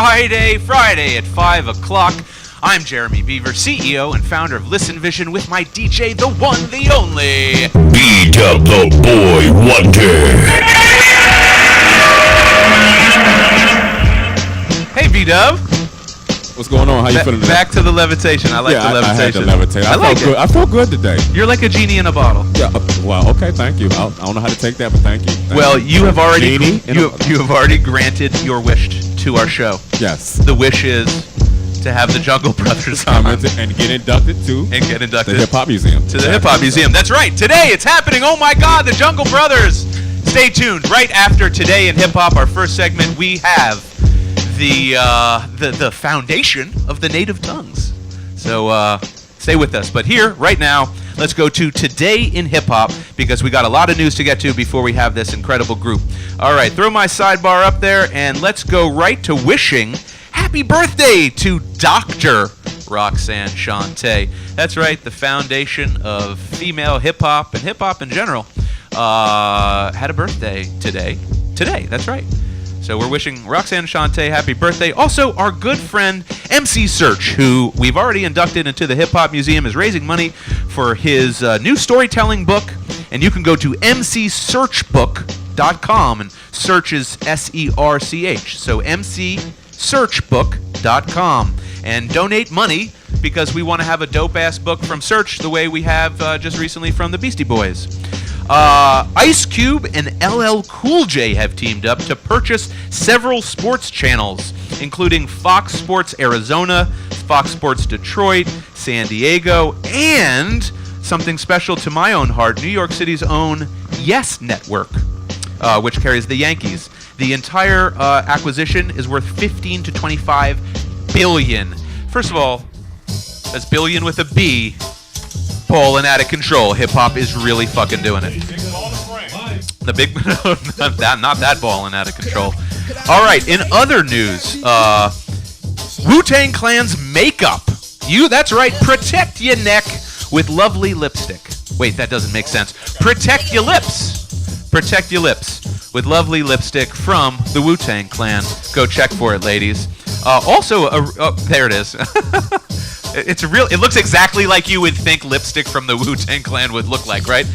Friday at 5 o'clock. I'm Jeremy Beaver, CEO and founder of Listen Vision, with my DJ, the one, the only... B-Dub the Boy Wonder. Hey, B-Dub. What's going on? How you feeling today? Back to the levitation. I like the levitation. I had to levitate. I like it. I felt good today. You're like a genie in a bottle. Yeah. Well, okay. Thank you. I don't know how to take that, but thank you. You have already you have already granted your wish to our show. Yes. The wish is to have the Jungle Brothers on and get inducted to the Hip Hop Museum. To the Hip Hop Museum. That's right. Today it's happening. Oh my God, the Jungle Brothers. Stay tuned. Right after Today in Hip Hop, our first segment, we have the foundation of the native tongues. So stay with us. But here, right now, let's go to Today in Hip Hop, because we got a lot of news to get to before we have this incredible group. All right, throw my sidebar up there, and let's go right to wishing happy birthday to Dr. Roxanne Shante. That's right, the foundation of female hip hop and hip hop in general had a birthday today. Today, that's right. So we're wishing Roxanne Shante happy birthday. Also, our good friend MC Search, who we've already inducted into the Hip Hop Museum, is raising money for his new storytelling book. And you can go to mcsearchbook.com, and search is S-E-R-C-H. So mcsearchbook.com. And donate money, because we want to have a dope-ass book from Search the way we have just recently from the Beastie Boys. Ice Cube and LL Cool J have teamed up to purchase several sports channels, including Fox Sports Arizona, Fox Sports Detroit, San Diego, and something special to my own heart, New York City's own Yes Network, which carries the Yankees. The entire acquisition is worth $15 to $25 billion. First of all, that's billion with a B. Ballin' out of control. Hip hop is really fucking doing it. The big, not that ballin' out of control. All right. In other news, Wu-Tang Clan's makeup. That's right. Protect your neck with lovely lipstick. Wait, that doesn't make sense. Protect your lips. Protect your lips with lovely lipstick from the Wu-Tang Clan. Go check for it, ladies. There it is. It looks exactly like you would think lipstick from the Wu-Tang Clan would look like, right?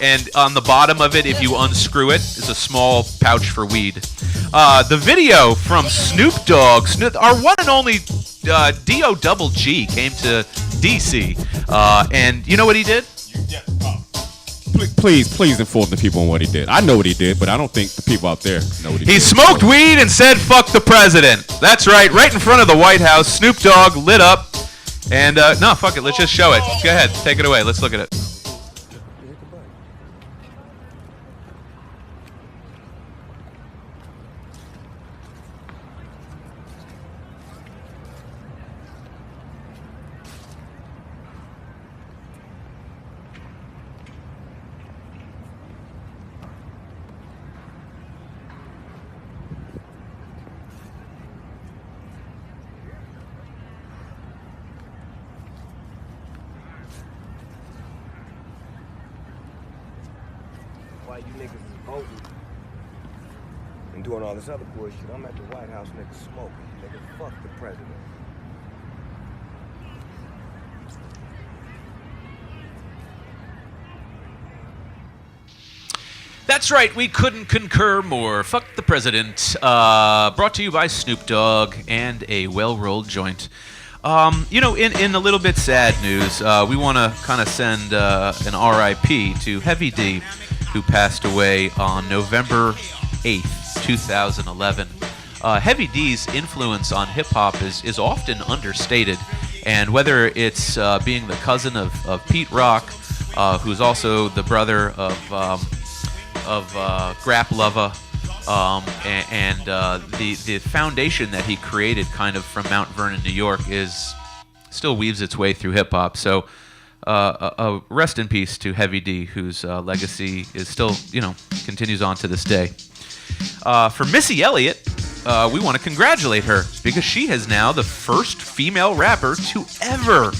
And on the bottom of it, if you unscrew it, is a small pouch for weed. The video from Snoop Dogg, our one and only D.O.G. came to D.C. And you know what he did? Please inform the people on what he did. I know what he did, but I don't think the people out there know what he did. He smoked weed and said, "Fuck the president." That's right in front of the White House. Snoop Dogg lit up. And, no, fuck it. Let's just show it. Go ahead. Take it away. Let's look at it. Why you niggas is voting and doing all this other bullshit? I'm at the White House, nigga, smoking. Nigga, fuck the president. That's right, we couldn't concur more. Fuck the president. Brought to you by Snoop Dogg and a well-rolled joint. In a little bit sad news, we want to kind of send an R.I.P. to Heavy D, who passed away on November 8th, 2011. Heavy D's influence on hip-hop is often understated, and whether it's being the cousin of Pete Rock, who's also the brother of Grap Lova, and the foundation that he created kind of from Mount Vernon, New York, still weaves its way through hip-hop. So rest in peace to Heavy D, whose legacy is still, continues on to this day. For Missy Elliott, we want to congratulate her, because she is now the first female rapper to ever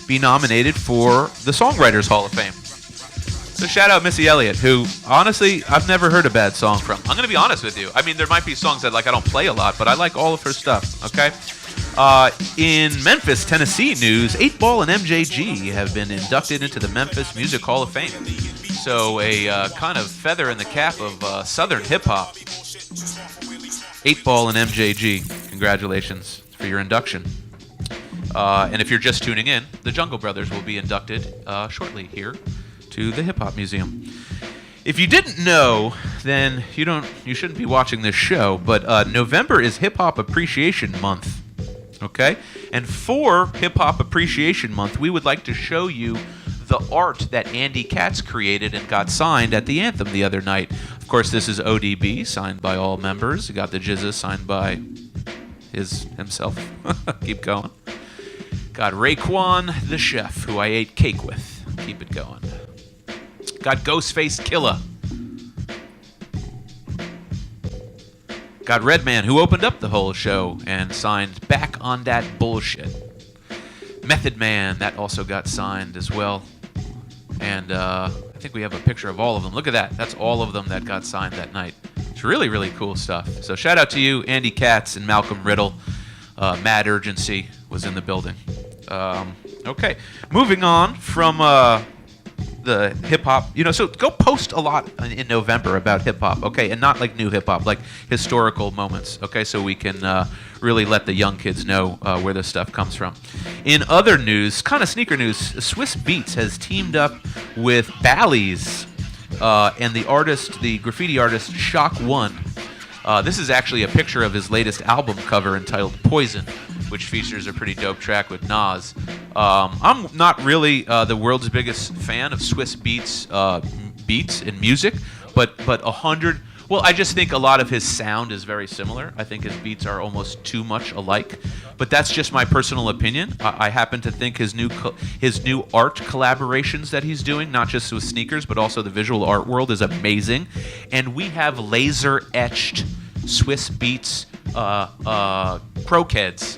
be nominated for the Songwriters Hall of Fame. So shout out Missy Elliott, who honestly I've never heard a bad song from. I'm gonna be honest with you. I mean, there might be songs that I don't play a lot, but I like all of her stuff. Okay. In Memphis, Tennessee news, 8-Ball and MJG have been inducted into the Memphis Music Hall of Fame. So a kind of feather in the cap of Southern hip hop. 8-Ball and MJG, congratulations for your induction. And if you're just tuning in, the Jungle Brothers will be inducted shortly here to the Hip Hop Museum. If you didn't know, then you shouldn't be watching this show. But November is Hip Hop Appreciation Month. Okay? And for Hip Hop Appreciation Month, we would like to show you the art that Andy Katz created and got signed at the Anthem the other night. Of course, this is ODB, signed by all members. You got the Jizza, signed by himself. Keep going. Got Raekwon the Chef, who I ate cake with. Keep it going. Got Ghostface Killah. Got Redman, who opened up the whole show and signed Back on That Bullshit. Method Man, that also got signed as well. And I think we have a picture of all of them. Look at that. That's all of them that got signed that night. It's really, really cool stuff. So shout out to you, Andy Katz and Malcolm Riddle. Mad Urgency was in the building. Okay, moving on from the hip-hop, so go post a lot in November about hip-hop, okay, and not like new hip-hop, like historical moments, okay, so we can really let the young kids know where this stuff comes from. In other news, kind of sneaker news, Swiss Beats has teamed up with Bally's and the graffiti artist Shock One. This is actually a picture of his latest album cover entitled Poison, which features a pretty dope track with Nas. I'm not really the world's biggest fan of Swiss Beats beats and music, but I just think a lot of his sound is very similar. I think his beats are almost too much alike, but that's just my personal opinion. I happen to think his new art collaborations that he's doing, not just with sneakers, but also the visual art world, is amazing. And we have laser etched Swiss Beats Pro-Keds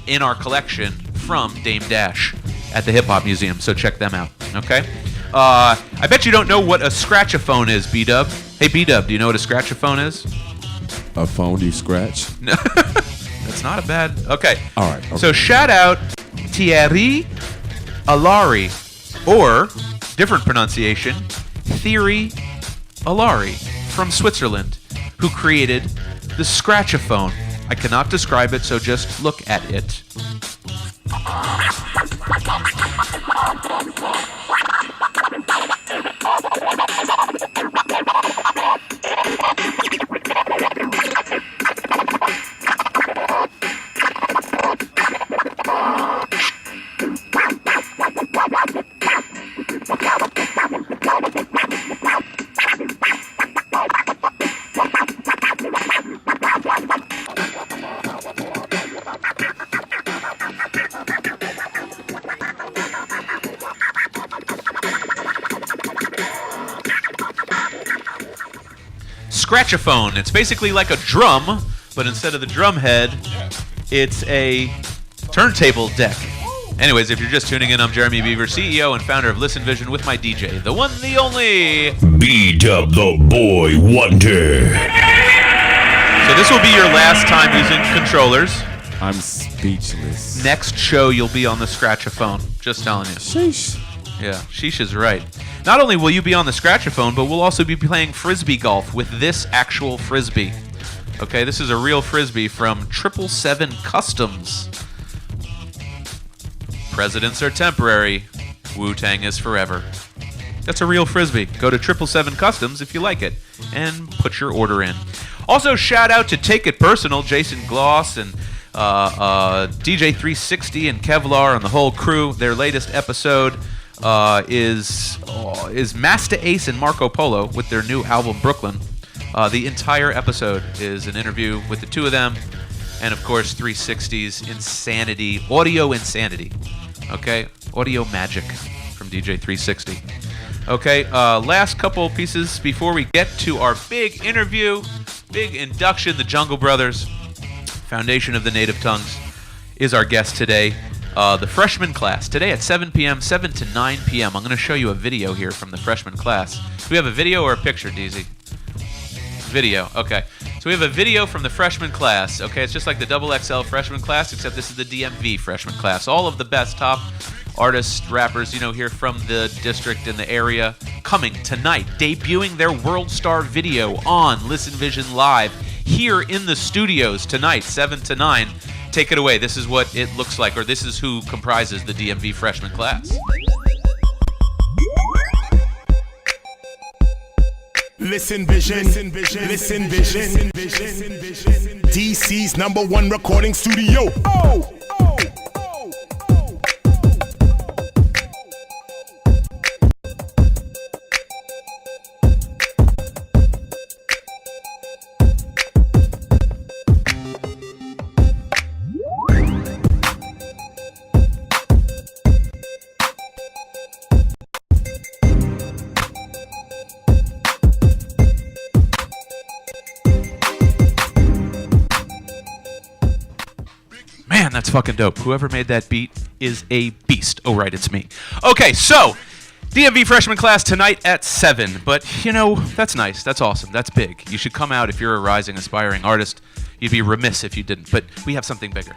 in our collection from Dame Dash at the Hip Hop Museum, so check them out, okay? I bet you don't know what a scratchaphone is, B-Dub. Hey, B-Dub, do you know what a scratchaphone is? A phone you scratch? No, that's not a bad... Okay. All right. Okay. So shout out Thierry Alari, or, different pronunciation, Thierry Alari from Switzerland, who created the scratchaphone. I cannot describe it, so just look at it. Scratchaphone. It's basically like a drum, but instead of the drum head, it's a turntable deck. Anyways, if you're just tuning in, I'm Jeremy Beaver, CEO and founder of Listen Vision, with my DJ, the one, the only... B-Dub the Boy Wonder. So this will be your last time using controllers. I'm speechless. Next show, you'll be on the Scratchaphone. Just telling you. Sheesh. Yeah, sheesh is right. Not only will you be on the Scratchaphone, but we'll also be playing Frisbee golf with this actual Frisbee. Okay, this is a real Frisbee from 777 Customs. Presidents are temporary. Wu-Tang is forever. That's a real Frisbee. Go to 777 Customs if you like it, and put your order in. Also, shout out to Take It Personal, Jason Gloss, and DJ 360 and Kevlar and the whole crew. Their latest episode is Masta Ace and Marco Polo with their new album Brooklyn. The entire episode is an interview with the two of them, and of course 360's Insanity, Audio Insanity. Okay, audio magic from DJ 360. Okay, last couple pieces before we get to our big interview, big induction. The Jungle Brothers, Foundation of the Native Tongues, is our guest today. the freshman class. Today at 7 p.m., 7 to 9 p.m. I'm going to show you a video here from the freshman class. Do we have a video or a picture, DZ? Video, okay. So we have a video from the freshman class, okay? It's just like the XXL freshman class, except this is the DMV freshman class. All of the best top artists, rappers, here from the district and the area coming tonight, debuting their World Star video on Listen Vision Live here in the studios tonight, 7 to 9. Take it away. This is what it looks like, or this is who comprises the DMV freshman class. Listen Vision, listen Vision, listen Vision, DC's #1 recording studio. Oh! Man, that's fucking dope. Whoever made that beat is a beast. Oh, right, it's me. Okay, so DMV freshman class tonight at 7. But, that's nice. That's awesome. That's big. You should come out if you're a rising, aspiring artist. You'd be remiss if you didn't. But we have something bigger.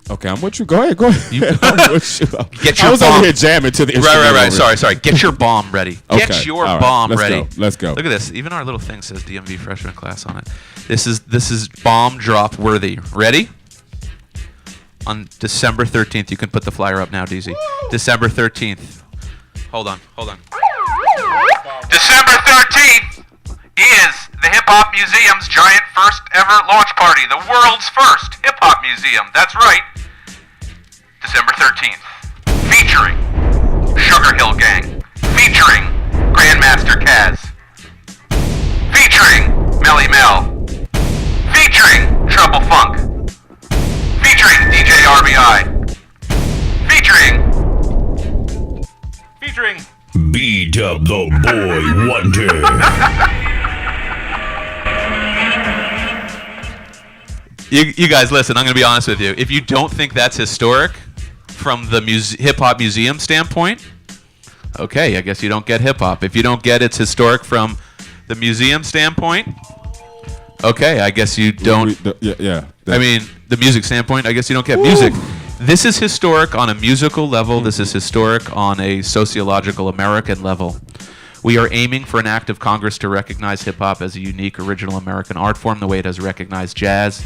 Okay, I'm with you. Go ahead. I'm with you. Get your I was bomb. over here jamming to the instrument. Right. Sorry. Get your bomb ready. Okay. Get your All right. bomb Let's ready. go. Let's go. Look at this. Even our little thing says DMV freshman class on it. This is bomb drop worthy. Ready? On December 13th, you can put the flyer up now, DZ. December 13th. Hold on. December 13th is the Hip Hop Museum's giant first ever launch party. The world's first Hip Hop Museum. That's right. December 13th. Featuring Sugar Hill Gang. Featuring Grandmaster Kaz. Featuring Melly Mel. Featuring Trouble Funk. Featuring DJ RBI. Featuring B-Dub the Boy Wonder. You guys, listen, I'm going to be honest with you. If you don't think that's historic from the hip-hop museum standpoint, okay, I guess you don't get hip-hop. If you don't get it's historic from the museum standpoint, okay, I guess you don't. I mean, the music standpoint, I guess you don't get music. This is historic on a musical level. This is historic on a sociological American level. We are aiming for an act of Congress to recognize hip-hop as a unique, original American art form, the way it has recognized jazz.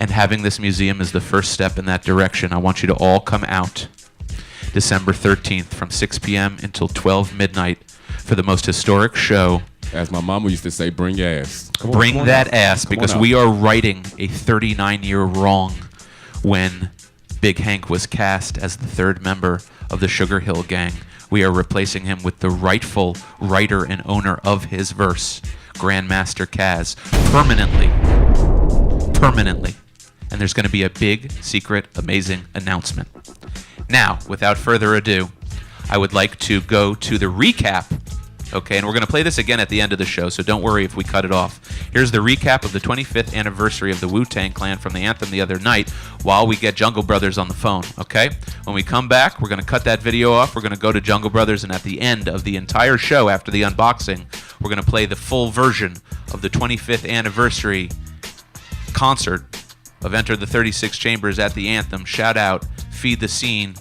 And having this museum is the first step in that direction. I want you to all come out December 13th from 6 p.m. until 12 midnight for the most historic show. As my mama used to say, bring your ass. Bring that ass, because we are righting a 39-year wrong when Big Hank was cast as the third member of the Sugar Hill Gang. We are replacing him with the rightful writer and owner of his verse, Grandmaster Kaz, permanently. And there's going to be a big, secret, amazing announcement. Now, without further ado, I would like to go to the recap. Okay, and we're going to play this again at the end of the show, so don't worry if we cut it off. Here's the recap of the 25th anniversary of the Wu-Tang Clan from the anthem the other night while we get Jungle Brothers on the phone, okay? When we come back, we're going to cut that video off. We're going to go to Jungle Brothers, and at the end of the entire show, after the unboxing, we're going to play the full version of the 25th anniversary concert of Enter the 36 Chambers at the anthem. Shout out, Feed the Scene,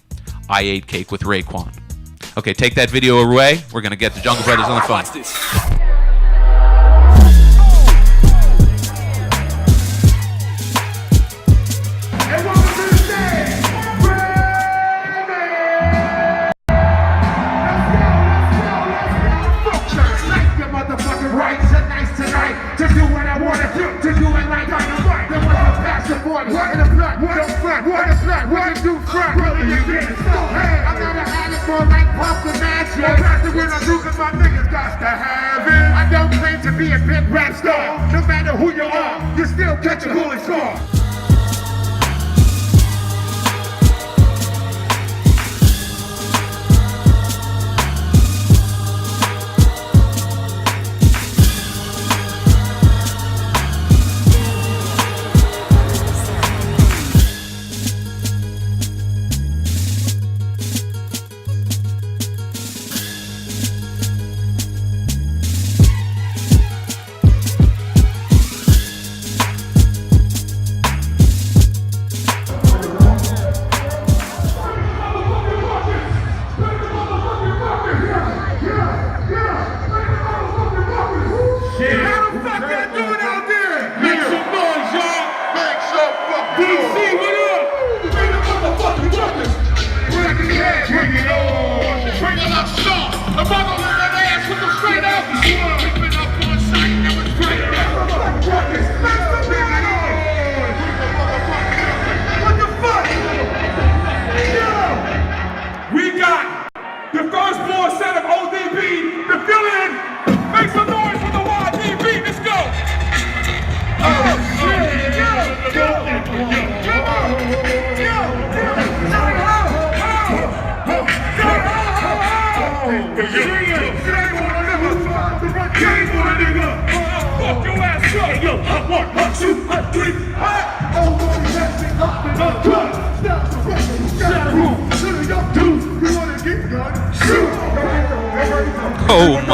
I Ate Cake with Raekwon. Okay, take that video away. We're going to get the Jungle Brothers on the phone. Watch this. I don't claim to be a big rap star. No matter who you are, you still catch a cooling star.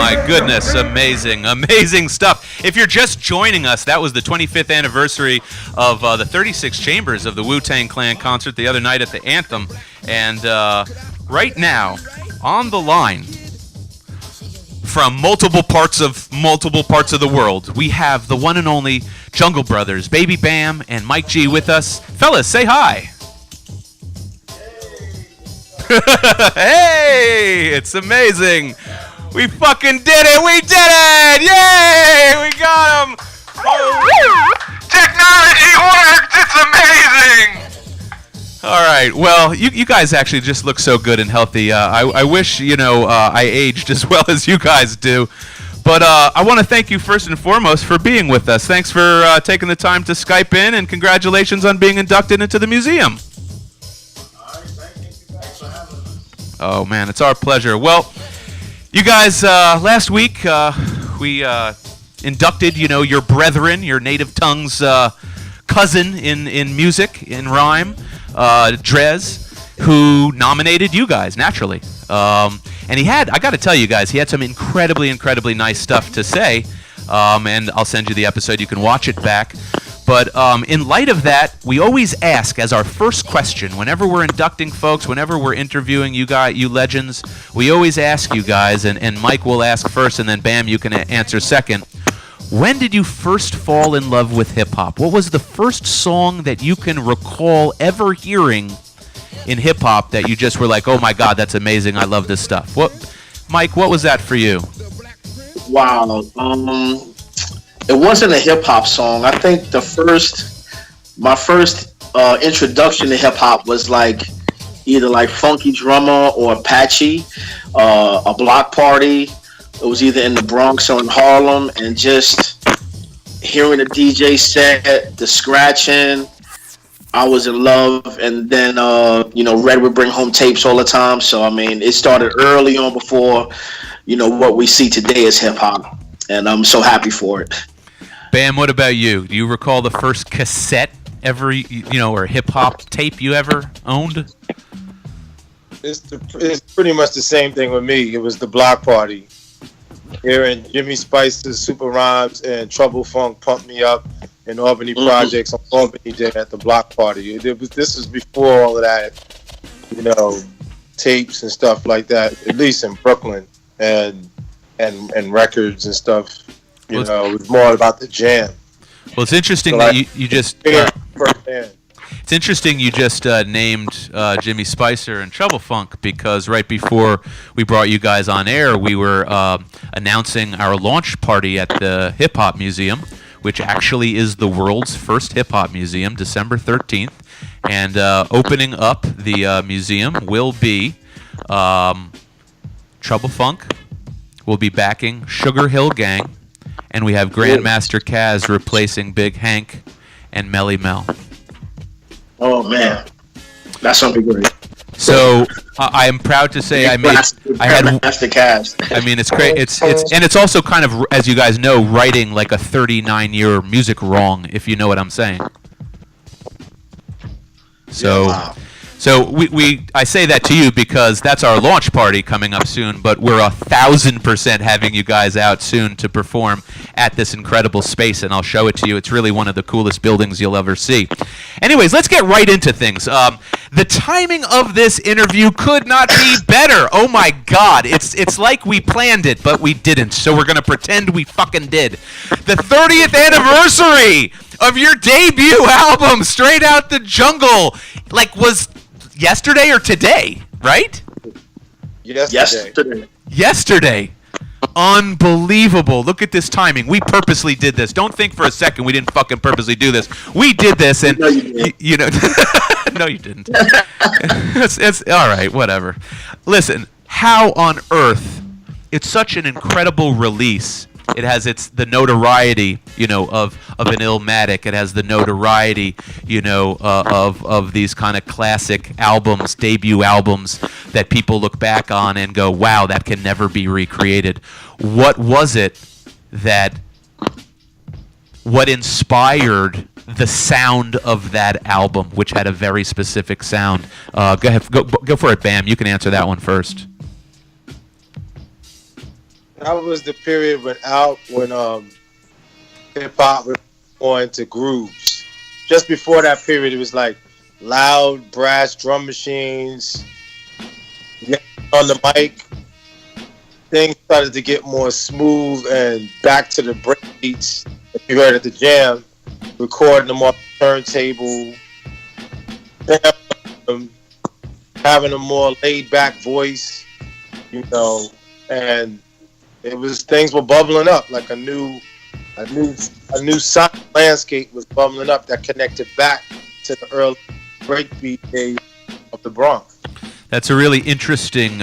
my goodness. Amazing stuff. If you're just joining us, that was the 25th anniversary of the 36 Chambers of the Wu-Tang Clan concert the other night at the Anthem. And right now, on the line, from multiple parts of the world, we have the one and only Jungle Brothers, Baby Bam and Mike G with us. Fellas, say hi. Hey, it's amazing. We fucking did it. We did it. Yay, we got him. Oh. Technology worked. It's amazing. All right. Well, you guys actually just look so good and healthy. I wish, I aged as well as you guys do. But I want to thank you first and foremost for being with us. Thanks for taking the time to Skype in, and congratulations on being inducted into the museum. Oh, man, it's our pleasure. Well, you guys, last week we inducted, your brethren, your native tongue's cousin in music, in rhyme, Drez, who nominated you guys, naturally. And I got to tell you guys, he had some incredibly nice stuff to say, and I'll send you the episode. You can watch it back. But in light of that, we always ask as our first question, whenever we're inducting folks, whenever we're interviewing you legends, we always ask you guys, and Mike will ask first, and then Bam, you can answer second. When did you first fall in love with hip-hop? What was the first song that you can recall ever hearing in hip-hop that you just were like, oh my God, that's amazing, I love this stuff? Mike, what was that for you? Wow. It wasn't a hip hop song. I think my first introduction to hip hop was either Funky Drummer or Apache, a block party. It was either in the Bronx or in Harlem, and just hearing the DJ set, the scratching, I was in love. And then Red would bring home tapes all the time. So it started early on before what we see today as hip hop, and I'm so happy for it. Bam, what about you? Do you recall the first cassette ever, or hip-hop tape you ever owned? It's pretty much the same thing with me. It was the block party. Hearing Jimmy Spice's Super Rhymes and Trouble Funk Pump Me Up and Albany Projects on Albany Day at the block party. This was before all of that, tapes and stuff like that, at least in Brooklyn, and records and stuff. It was more about the jam. Well, it's interesting that you just. It's interesting you just named Jimmy Spicer and Trouble Funk, because right before we brought you guys on air, we were announcing our launch party at the Hip Hop Museum, which actually is the world's first hip hop museum, December 13th. And opening up the museum will be Trouble Funk. We'll be backing Sugar Hill Gang. And we have Grandmaster Caz replacing Big Hank and Melly Mel. Oh man, that's something great. So I am proud to say I had Grandmaster Caz. It's great. It's also kind of, as you guys know, writing like a 39-year music wrong, if you know what I'm saying. So. Yeah, wow. So I say that to you because that's our launch party coming up soon, but we're 1,000% having you guys out soon to perform at this incredible space, and I'll show it to you. It's really one of the coolest buildings you'll ever see. Anyways, let's get right into things. The timing of this interview could not be better. Oh my God, it's like we planned it, but we didn't. So we're gonna pretend we fucking did. The 30th anniversary of your debut album, Straight Out the Jungle, was yesterday or today, right? Yesterday. Unbelievable. Look at this timing. We purposely did this. Don't think for a second we didn't fucking purposely do this. We did this, and no, you no, you didn't. It's all right, whatever. Listen, how on earth? It's such an incredible release. It has the notoriety, of an Illmatic. It has the notoriety, of these kind of classic albums, debut albums that people look back on and go, wow, that can never be recreated. What was it what inspired the sound of that album, which had a very specific sound? Go ahead, go for it, Bam. You can answer that one first. That was the period when hip hop was going to grooves. Just before that period, it was like loud brass drum machines on the mic. Things started to get more smooth and back to the break beats that you heard at the jam, recording them off the turntable, having a more laid back voice, you know, and it was, things were bubbling up like a new sonic landscape was bubbling up that connected back to the early breakbeat days of the Bronx. That's a really interesting.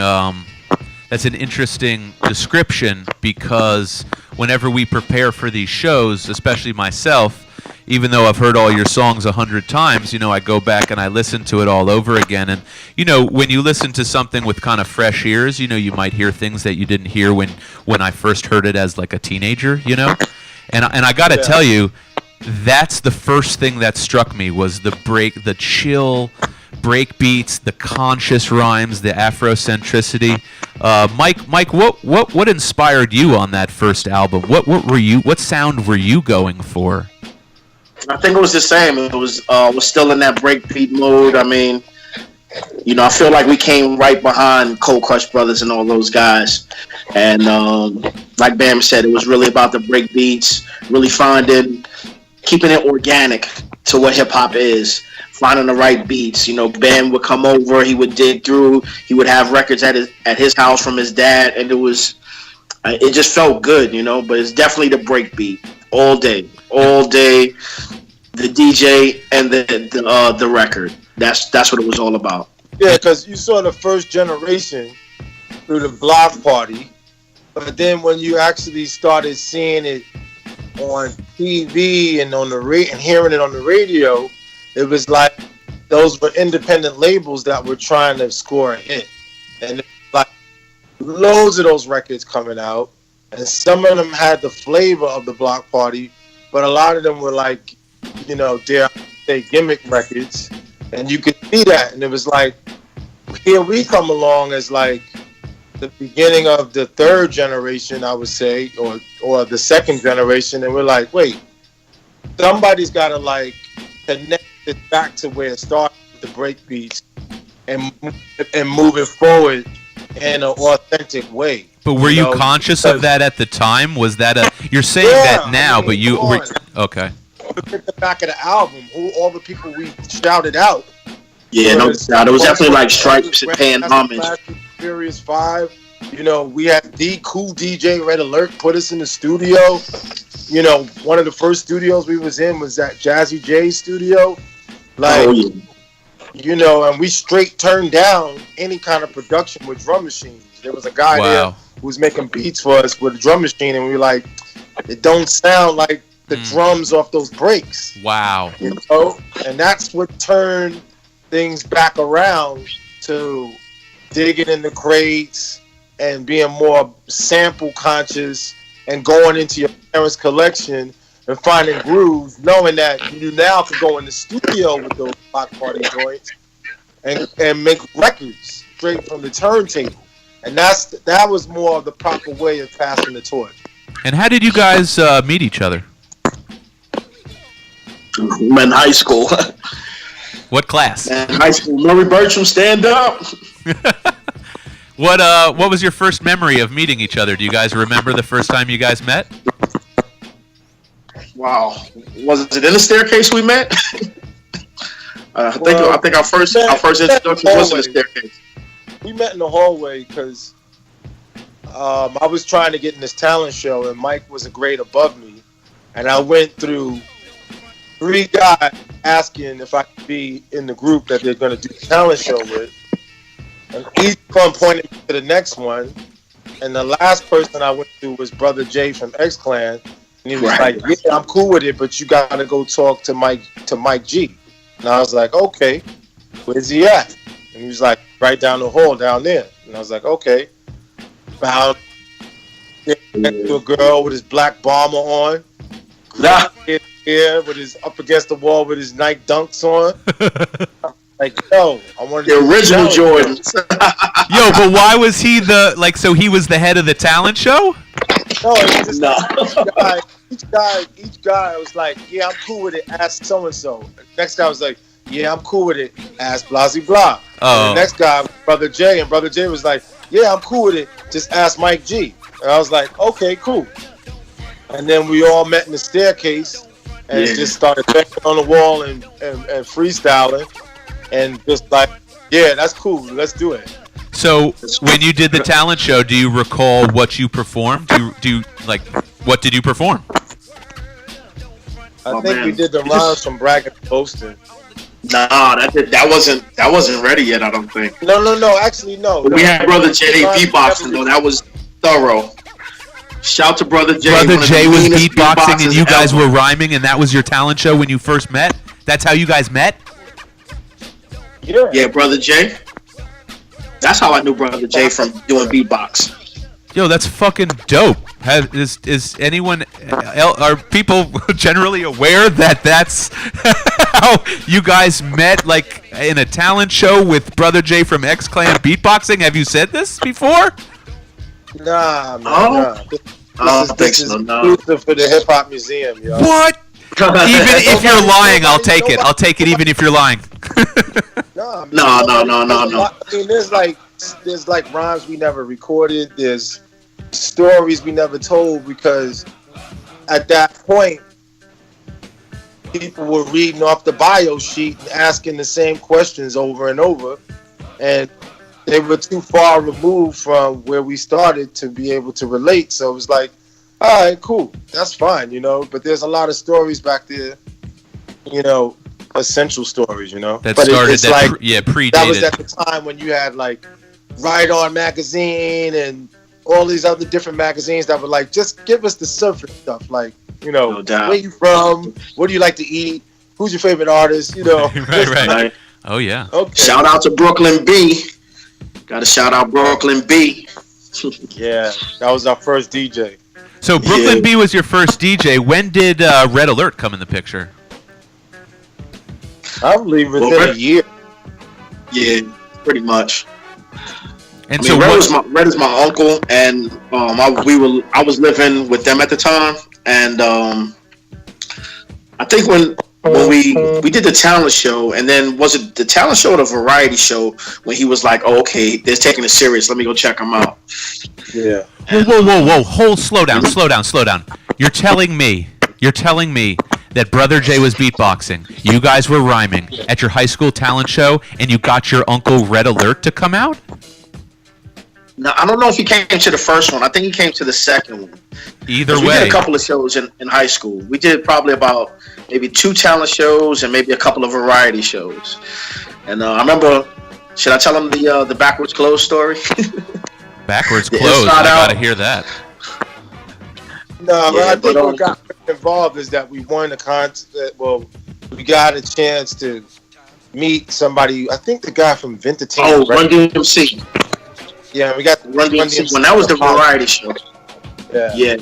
That's an interesting description, because whenever we prepare for these shows, especially myself, even though I've heard all your songs 100 times, you know, I go back and I listen to it all over again. And, you know, when you listen to something with kind of fresh ears, you know, you might hear things that you didn't hear when I first heard it as like a teenager, you know? And I got to tell you, that's the first thing that struck me was the chill break beats, the conscious rhymes, the Afrocentricity. Mike, what inspired you on that first album? What sound were you going for? I think it was the same. It was still in that breakbeat mode. I mean, you know, I feel like we came right behind Cold Crush Brothers and all those guys. And like Bam said, it was really about the break beats, really keeping it organic to what hip hop is, finding the right beats. You know, Bam would come over, he would dig through, he would have records at his house from his dad, and it just felt good, you know. But it's definitely the break beat all day, the DJ and the record. That's what it was all about. Yeah, because you saw the first generation through the block party, but then when you actually started seeing it on TV and and hearing it on the radio, it was like those were independent labels that were trying to score a hit, and like loads of those records coming out, and some of them had the flavor of the block party, but a lot of them were like, you know, dare I say, gimmick records, and you could see that, and it was like, here we come along as like the beginning of the third generation, I would say, or the second generation, and we're like, wait, somebody's got to like connect it back to where it started with the break beats and move it forward in an authentic way. But were you conscious of that at the time? Was that you're saying that now, but you were okay. Look at the back of the album, all the people we shouted out. Yeah, no doubt. It was definitely like Stripes and paying homage. Furious 5, you know, we had the cool DJ Red Alert put us in the studio. You know, one of the first studios we was in was that Jazzy J studio. Like, you know, and we straight turned down any kind of production with drum machines. There was a guy there who was making beats for us with a drum machine, and we were like, it don't sound like the drums off those breaks. Wow. You know, and that's what turned things back around to digging in the crates and being more sample conscious and going into your parents' collection and finding grooves, knowing that you now can go in the studio with those block party joints and make records straight from the turntable. And that was more of the proper way of passing the torch. And how did you guys meet each other? In high school. What class? In high school. Murray Bertram, stand up. What was your first memory of meeting each other? Do you guys remember the first time you guys met? Wow. Was it in the staircase we met? I think our first introduction was in the staircase. We met in the hallway because I was trying to get in this talent show, and Mike was a grade above me, and I went through 3 guys asking if I could be in the group that they're going to do the talent show with, and each one pointed me to the next one, and the last person I went to was Brother Jay from X Clan, and he was like, "Yeah, I'm cool with it, but you got to go talk to Mike G." And I was like, "Okay, where's he at?" And he was like, "Right down the hall down there." And I was like, "Okay." Found next to a girl with his black bomber on. Here with his up against the wall with his Nike Dunks on. Like, yo, I wanted the original Jordans. Yo, but why was he so he was the head of the talent show? No, it's just like each guy was like, yeah, I'm cool with it. Ask so and so. Next guy was like, yeah, I'm cool with it. Ask Blasey Blah. Oh. And the next guy, Brother J, and Brother J was like, yeah, I'm cool with it. Just ask Mike G. And I was like, okay, cool. And then we all met in the staircase and just started banging on the wall and freestyling, and just like, yeah, that's cool. Let's do it. So when you did the talent show, do you recall what you performed? Do you like what did you perform? I think we did the rhymes from Bragging and Boasting. Nah, that wasn't ready yet. I don't think. No. Actually, no. We had Brother J beatboxing though. That was thorough. Shout to Brother J. Brother J was beatboxing and you guys were rhyming, and that was your talent show when you first met? That's how you guys met? Yeah, Brother J. That's how I knew Brother J from doing beatbox. Yo, that's fucking dope. Is anyone, are people generally aware that that's how you guys met, like in a talent show with Brother J from X Clan beatboxing? Have you said this before? Nah, man. Nah. This is exclusive for the Hip Hop Museum, yo. What? Even if you're lying, I'll take it. I'll take it even if you're lying. No. No. I mean, there's like rhymes we never recorded. There's stories we never told, because at that point, people were reading off the bio sheet and asking the same questions over and over, and they were too far removed from where we started to be able to relate. So it was like, all right, cool, that's fine, But there's a lot of stories back there, essential stories, That but started it's that, like, predated. That was at the time when you had like Ride On magazine and all these other different magazines that were like, just give us the surface stuff, like, where you from, what do you like to eat, who's your favorite artist, Right. Oh yeah. Okay. Shout out to Brooklyn B. Gotta shout out Brooklyn B. Yeah, that was our first DJ. So Brooklyn B was your first DJ. When did Red Alert come in the picture? I believe within a year. Yeah, pretty much. And Red is my uncle, and I was living with them at the time, and I think when we did the talent show, and then was it the talent show or the variety show when he was like, oh, okay, they're taking it serious, let me go check them out. Yeah. Whoa, slow down. You're telling me that Brother J was beatboxing, you guys were rhyming at your high school talent show, and you got your uncle Red Alert to come out? Now, I don't know if he came to the first one. I think he came to the second one. Either way. We did a couple of shows in high school. We did probably about maybe 2 talent shows and maybe a couple of variety shows. And I remember, should I tell him the backwards clothes story? Backwards clothes? I gotta hear that. No, I think what got involved is that we won the contest. Well, we got a chance to meet somebody. I think the guy from Vintage. Oh, Run DMC. Yeah, we got Run DMC. When that was the variety show. Yeah.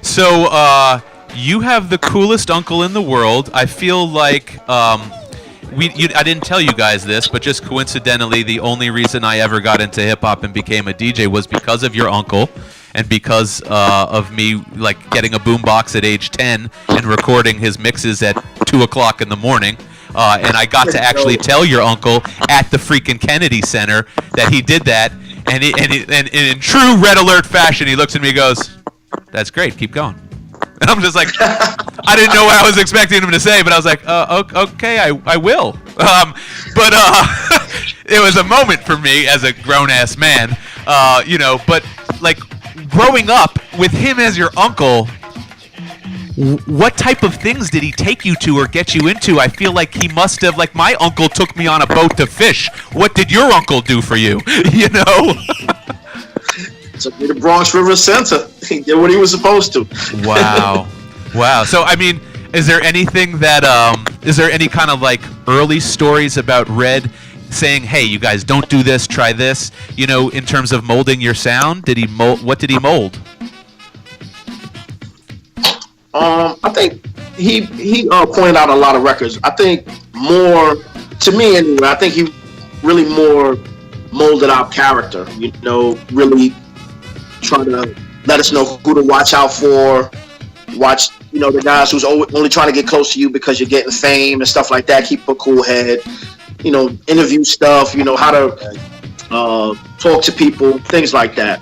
So, you have the coolest uncle in the world. I feel like I didn't tell you guys this, but just coincidentally, the only reason I ever got into hip hop and became a DJ was because of your uncle, and because of me like getting a boombox at age 10 and recording his mixes at 2 o'clock in the morning. And I got to actually tell your uncle at the freaking Kennedy Center that he did that, and in true Red Alert fashion, he looks at me and goes, "That's great, keep going." And I'm just like, I didn't know what I was expecting him to say, but I was like, okay, I will. But it was a moment for me as a grown-ass man, but like growing up with him as your uncle, what type of things did he take you to or get you into? I feel like he must have, like my uncle took me on a boat to fish. What did your uncle do for you? Took me to Bronx River Center. He did what he was supposed to. Wow. So, I mean, is there anything that, is there any kind of like early stories about Red saying, hey, you guys don't do this, try this, in terms of molding your sound? What did he mold? I think he pointed out a lot of records. I think more, to me anyway, I think he really more molded our character, really trying to let us know who to watch out for. Watch, the guys who's only trying to get close to you because you're getting fame and stuff like that. Keep a cool head. Interview stuff. How to talk to people, things like that.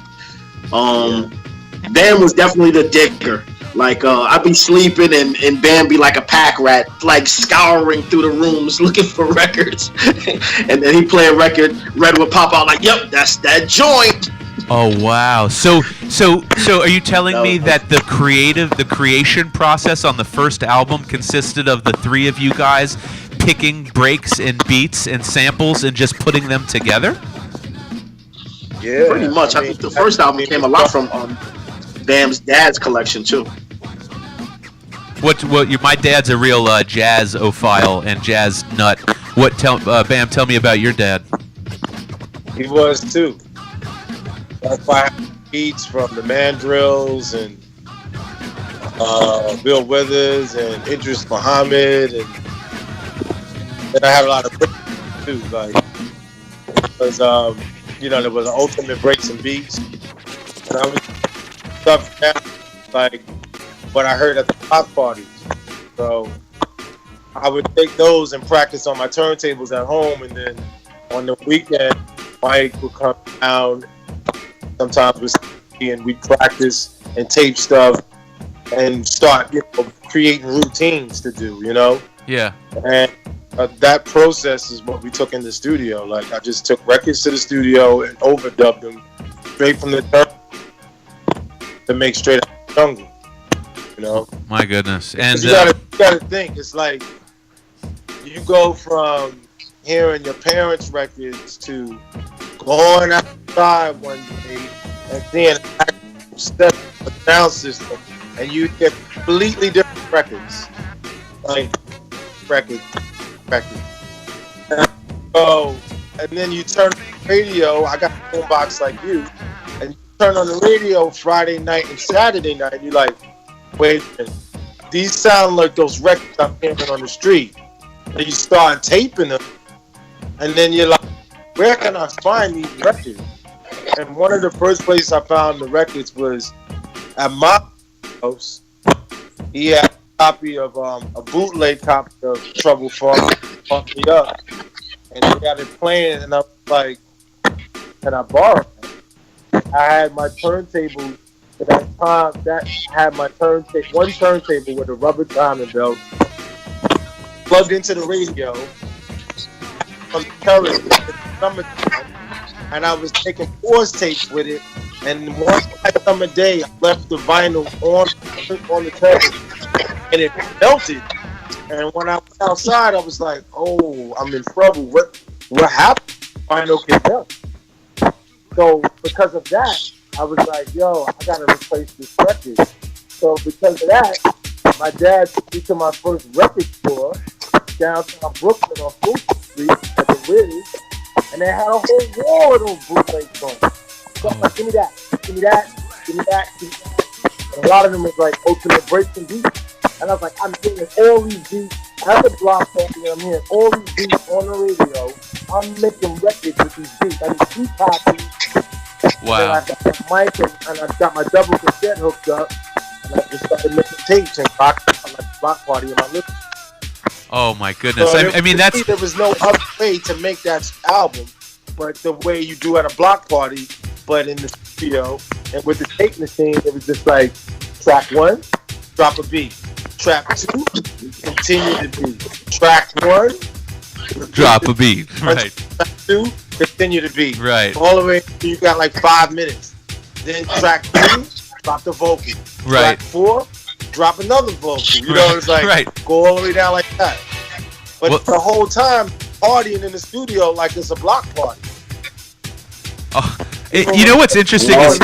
Bam was definitely the digger. Like I'd be sleeping and Bam be like a pack rat, like scouring through the rooms looking for records, and then he play a record. Red would pop out like, "Yep, that's that joint." Oh wow! So are you telling me that the creation process on the first album consisted of the three of you guys picking breaks and beats and samples and just putting them together? Yeah, pretty much. I think the first album came a lot from Bam's dad's collection too. My dad's a real jazz-ophile and jazz nut. Bam, tell me about your dad. He was too. That's why I have beats from the Mandrills and Bill Withers and Idris Muhammad, and then I had a lot of too, like because there was an ultimate breaks and beats, and I was stuff like what I heard at the block parties. So I would take those and practice on my turntables at home, and then on the weekend, Mike would come down. Sometimes with and we'd practice and tape stuff and start creating routines to do. Yeah. And that process is what we took in the studio. Like I just took records to the studio and overdubbed them straight from the turn to make straight out the jungle. My goodness. And you gotta think, it's like you go from hearing your parents' records to going outside one day and seeing a step of sound system, and you get completely different records. Like records. And then you turn on the radio. I got a boombox like you, and you turn on the radio Friday night and Saturday night, and you're like, wait a minute, these sound like those records I'm hearing on the street. And you start taping them, and then you're like, where can I find these records? And one of the first places I found the records was at my house. He had a copy of a bootleg copy of Trouble Funk Me Up, and he had it playing, and I was like, can I borrow it? I had my turntable at that time. That had my one turntable with a rubber timing belt plugged into the radio on the terrace in the summertime, and I was taking pause tapes with it. And one summer day, I left the vinyl on the terrace, and it melted. And when I went outside, I was like, "Oh, I'm in trouble. What happened? Vinyl can melt." So because of that, I was like, "Yo, I gotta replace this record." So because of that, my dad took me to my first record store downtown Brooklyn on Fulton Street at the Wiz, and they had a whole wall of those bootleg songs. So I'm like, give me that. And a lot of them was like ultimate breaks and beats. And I was like, I'm hearing all these beats at the block party, I'm hearing all these beats on the radio. I'm making records with these beats. I need 2 copies. Wow. And I got my mic and I got my double cassette hooked up, and I just started making tapes and rocking on the block party in my living room. Oh my goodness! So I mean, there was no other way to make that album, but the way you do at a block party, but in the studio and with the tape machine, it was just like track 1, drop a beat. Track 2, continue the beat. Track 1, drop a beat. Right. Track 2, continue the beat. Right. All the way, you got like 5 minutes. Then track 3, drop the vocal. Right. Track 4, drop another vocal. You know, it's like go all the way down like that. But the whole time partying in the studio like it's a block party. You know what's interesting is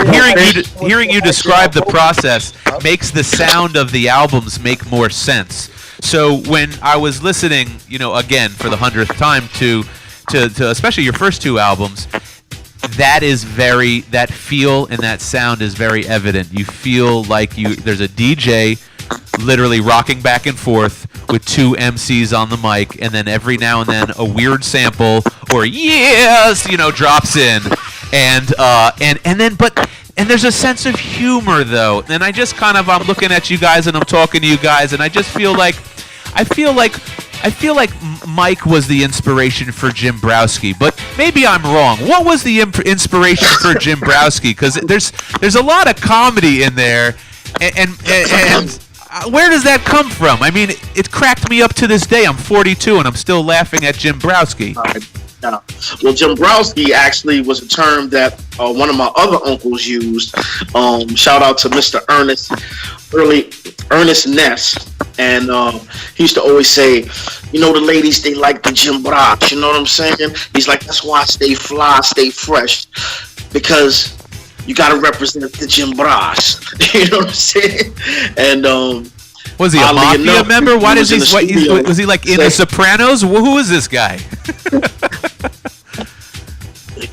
hearing you describe the process makes the sound of the albums make more sense. So when I was listening, again for the 100th time to especially your first 2 albums, that feel and that sound is very evident. You feel like there's a DJ literally rocking back and forth with 2 MCs on the mic, and then every now and then a weird sample or drops in, and then but And there's a sense of humor, though. And I just kind of, I'm looking at you guys and I'm talking to you guys, and I just feel like, I feel like Mike was the inspiration for Jim Browski, but maybe I'm wrong. What was the inspiration for Jim Browski? Because there's a lot of comedy in there, and where does that come from? I mean, it cracked me up to this day. I'm 42 and I'm still laughing at Jim Browski. Well, Jim Browski actually was a term that one of my other uncles used. Shout out to Mr. Ernest Ness. And he used to always say, you know, the ladies, they like the Jim Brows. You know what I'm saying? He's like, that's why I stay fly, stay fresh. Because you got to represent the Jim Brows. You know what I'm saying? And was he a mafia member? Why does was he like in The Sopranos? Who is this guy?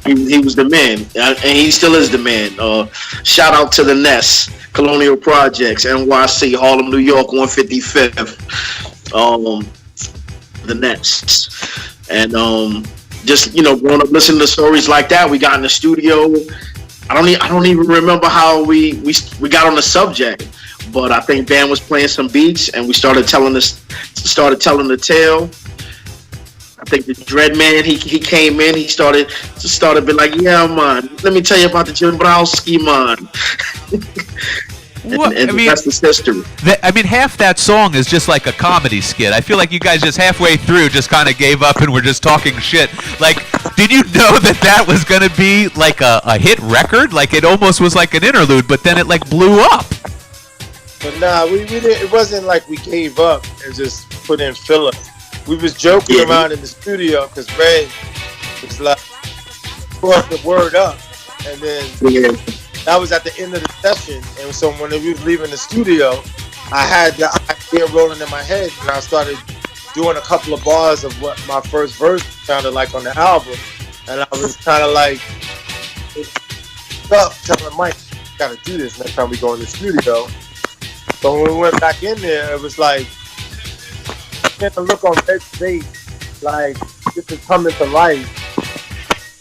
He was the man, and he still is the man. Shout out to the Nest, Colonial Projects, NYC, Harlem, New York, 155th. The Nest, and just, you know, growing up listening to stories like that, we got in the studio. I don't even remember how we got on the subject, but I think Bam was playing some beats, and we started telling the tale. I think the Dread Man, he came in, he started being like, yeah, man, let me tell you about the Jim Browski, man. and I mean, that's the history. I mean, half that song is just like a comedy skit. I feel like you guys just halfway through just kind of gave up and were just talking shit. Like, did you know that was going to be like a hit record? Like, it almost was like an interlude, but then it like blew up. But nah, we didn't, it wasn't like we gave up and just put in filler. We was joking around in the studio because Red was like, brought the word up, and then that was at the end of the session. And so when we was leaving the studio, I had the idea rolling in my head, and I started doing a couple of bars of what my first verse sounded like on the album, and I was kind of like, telling Mike, "Got to do this next time we go in the studio." So when we went back in there, it was like, the look on Red's face, like, this is coming to life.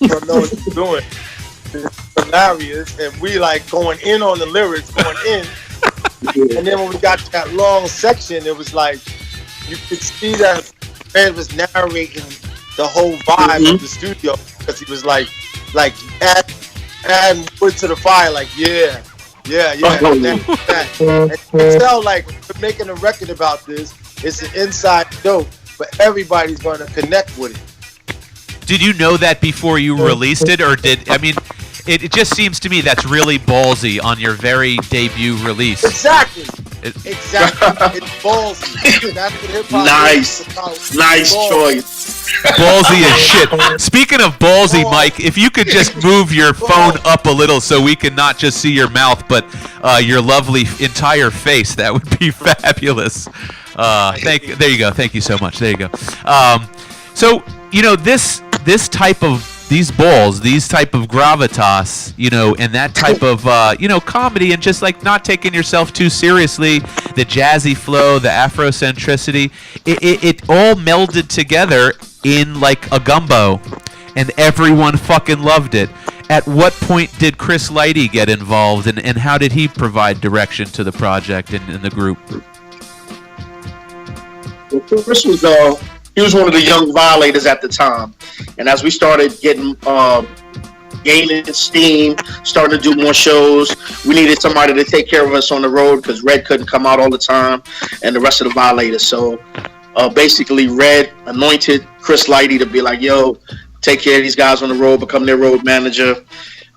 You don't know what you're doing. It's hilarious. And we like going in on the lyrics, going in. And then when we got to that long section, it was like, you could see that Red was narrating the whole vibe of the studio, because he was like add wood to the fire, like, yeah. And you tell, like, we're making a record about this. It's an inside joke, but everybody's going to connect with it. Did you know that before you released it, or it just seems to me that's really ballsy on your very debut release. Exactly. It's ballsy. That's what hip-hop nice choice. Ballsy as shit. Speaking of ballsy, Mike, if you could just move your phone up a little so we can not just see your mouth, but your lovely entire face, that would be fabulous. There you go. Thank you so much. There you go. So, you know, these type of gravitas, you know, and that type of, you know, comedy, and just like not taking yourself too seriously, the jazzy flow, the Afrocentricity, it all melded together in like a gumbo, and everyone fucking loved it. At what point did Chris Lighty get involved, and how did he provide direction to the project and the group? Well, Chris was he was one of the young violators at the time, and as we started gaining steam, starting to do more shows, we needed somebody to take care of us on the road because Red couldn't come out all the time, and the rest of the violators. So basically, Red anointed Chris Lighty to be like, "Yo, take care of these guys on the road, become their road manager."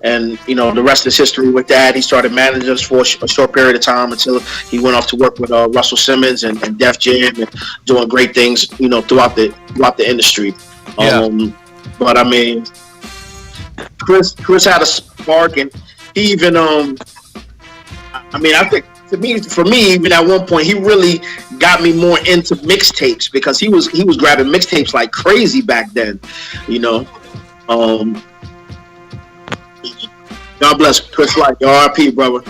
And, you know, the rest is history with that. He started managing us for a short period of time until he went off to work with Russell Simmons and Def Jam, and doing great things, you know, throughout the industry. Yeah. But I mean, Chris had a spark, and he even I mean, I think for me, even at one point, he really got me more into mixtapes, because he was grabbing mixtapes like crazy back then, you know. God bless Chris Light. R.I.P. brother.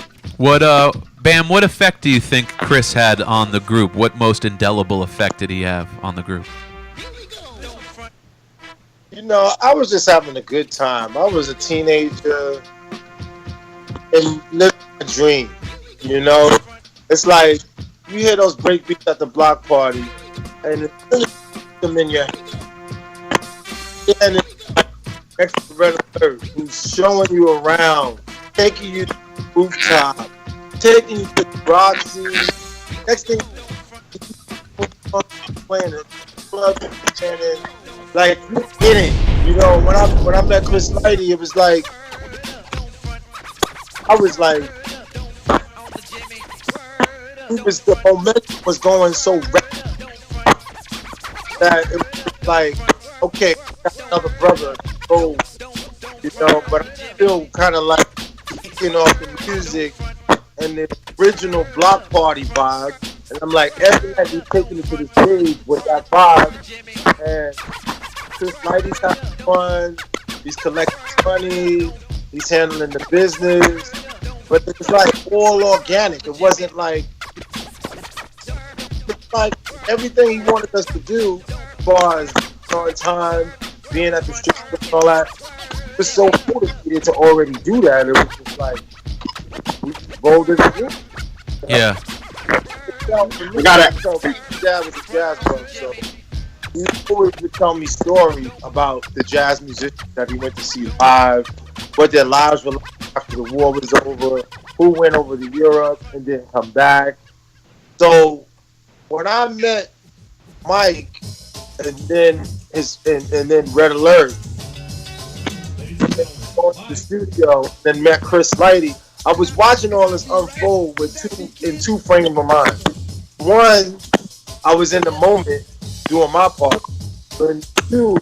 Bam, what effect do you think Chris had on the group? What most indelible effect did he have on the group? You know, I was just having a good time. I was a teenager, and living a dream. You know, it's like you hear those break beats at the block party, and it's them in your head. And it's like next to Red Alert, who's showing you around, taking you to the rooftop, taking you to the Roxy. Next thing, playing it, like you get it. You know, when I met Chris Lighty, it was like I was like, the momentum was going so rapid that it was like, okay, got another brother, oh, you know, but I'm still kind of like speaking off the music and the original block party vibe, and I'm like, every night he's taking it to the stage with that vibe, and Chris Lighty's having fun, he's collecting money, he's handling the business, but it was like all organic. It wasn't like, everything he wanted us to do, as far as on time, being at the strip club and all that, it was so motivated to already do that. It was just like, we rolled it again. Yeah. Dad was a jazz bro, so he always would tell me stories about the jazz musicians that he went to see live, what their lives were like after the war was over, who went over to Europe and didn't come back. So when I met Mike and then Red Alert, going to the studio, then met Chris Lighty, I was watching all this unfold with two frames of mind. One, I was in the moment doing my part, but two,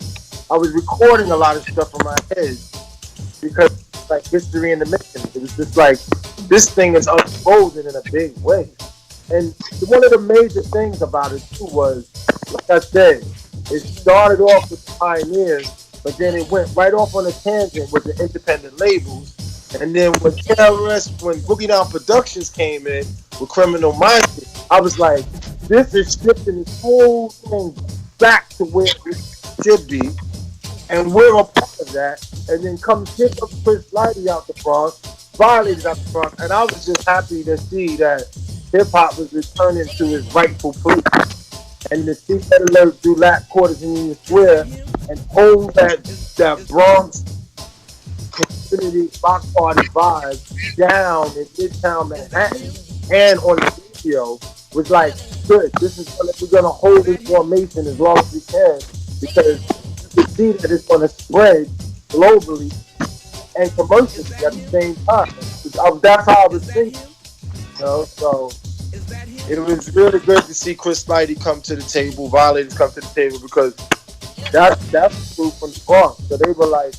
I was recording a lot of stuff in my head because it's like history in the making. It was just like, this thing is unfolding in a big way. And one of the major things about it too was, like I said, it started off with the Pioneers, but then it went right off on a tangent with the independent labels. And then when Boogie Down Productions came in with Criminal Minded, I was like, this is shifting this whole thing back to where it should be. And we're a part of that. And then come pick up Chris Lighty out the Bronx, Violated out the Bronx. And I was just happy to see that hip-hop was returning to its rightful place. And to see Red Alert do lap quarters in Union Square and hold that Bronx community block party vibe down in Midtown Manhattan and on the video was like, good, we're gonna hold this formation as long as we can, because you can see that it's gonna spread globally and commercially at the same time. That's how I was thinking. You know, so it was really good to see Chris Lighty come to the table, Violators come to the table, because that's the proof from the Bronx. So they were like,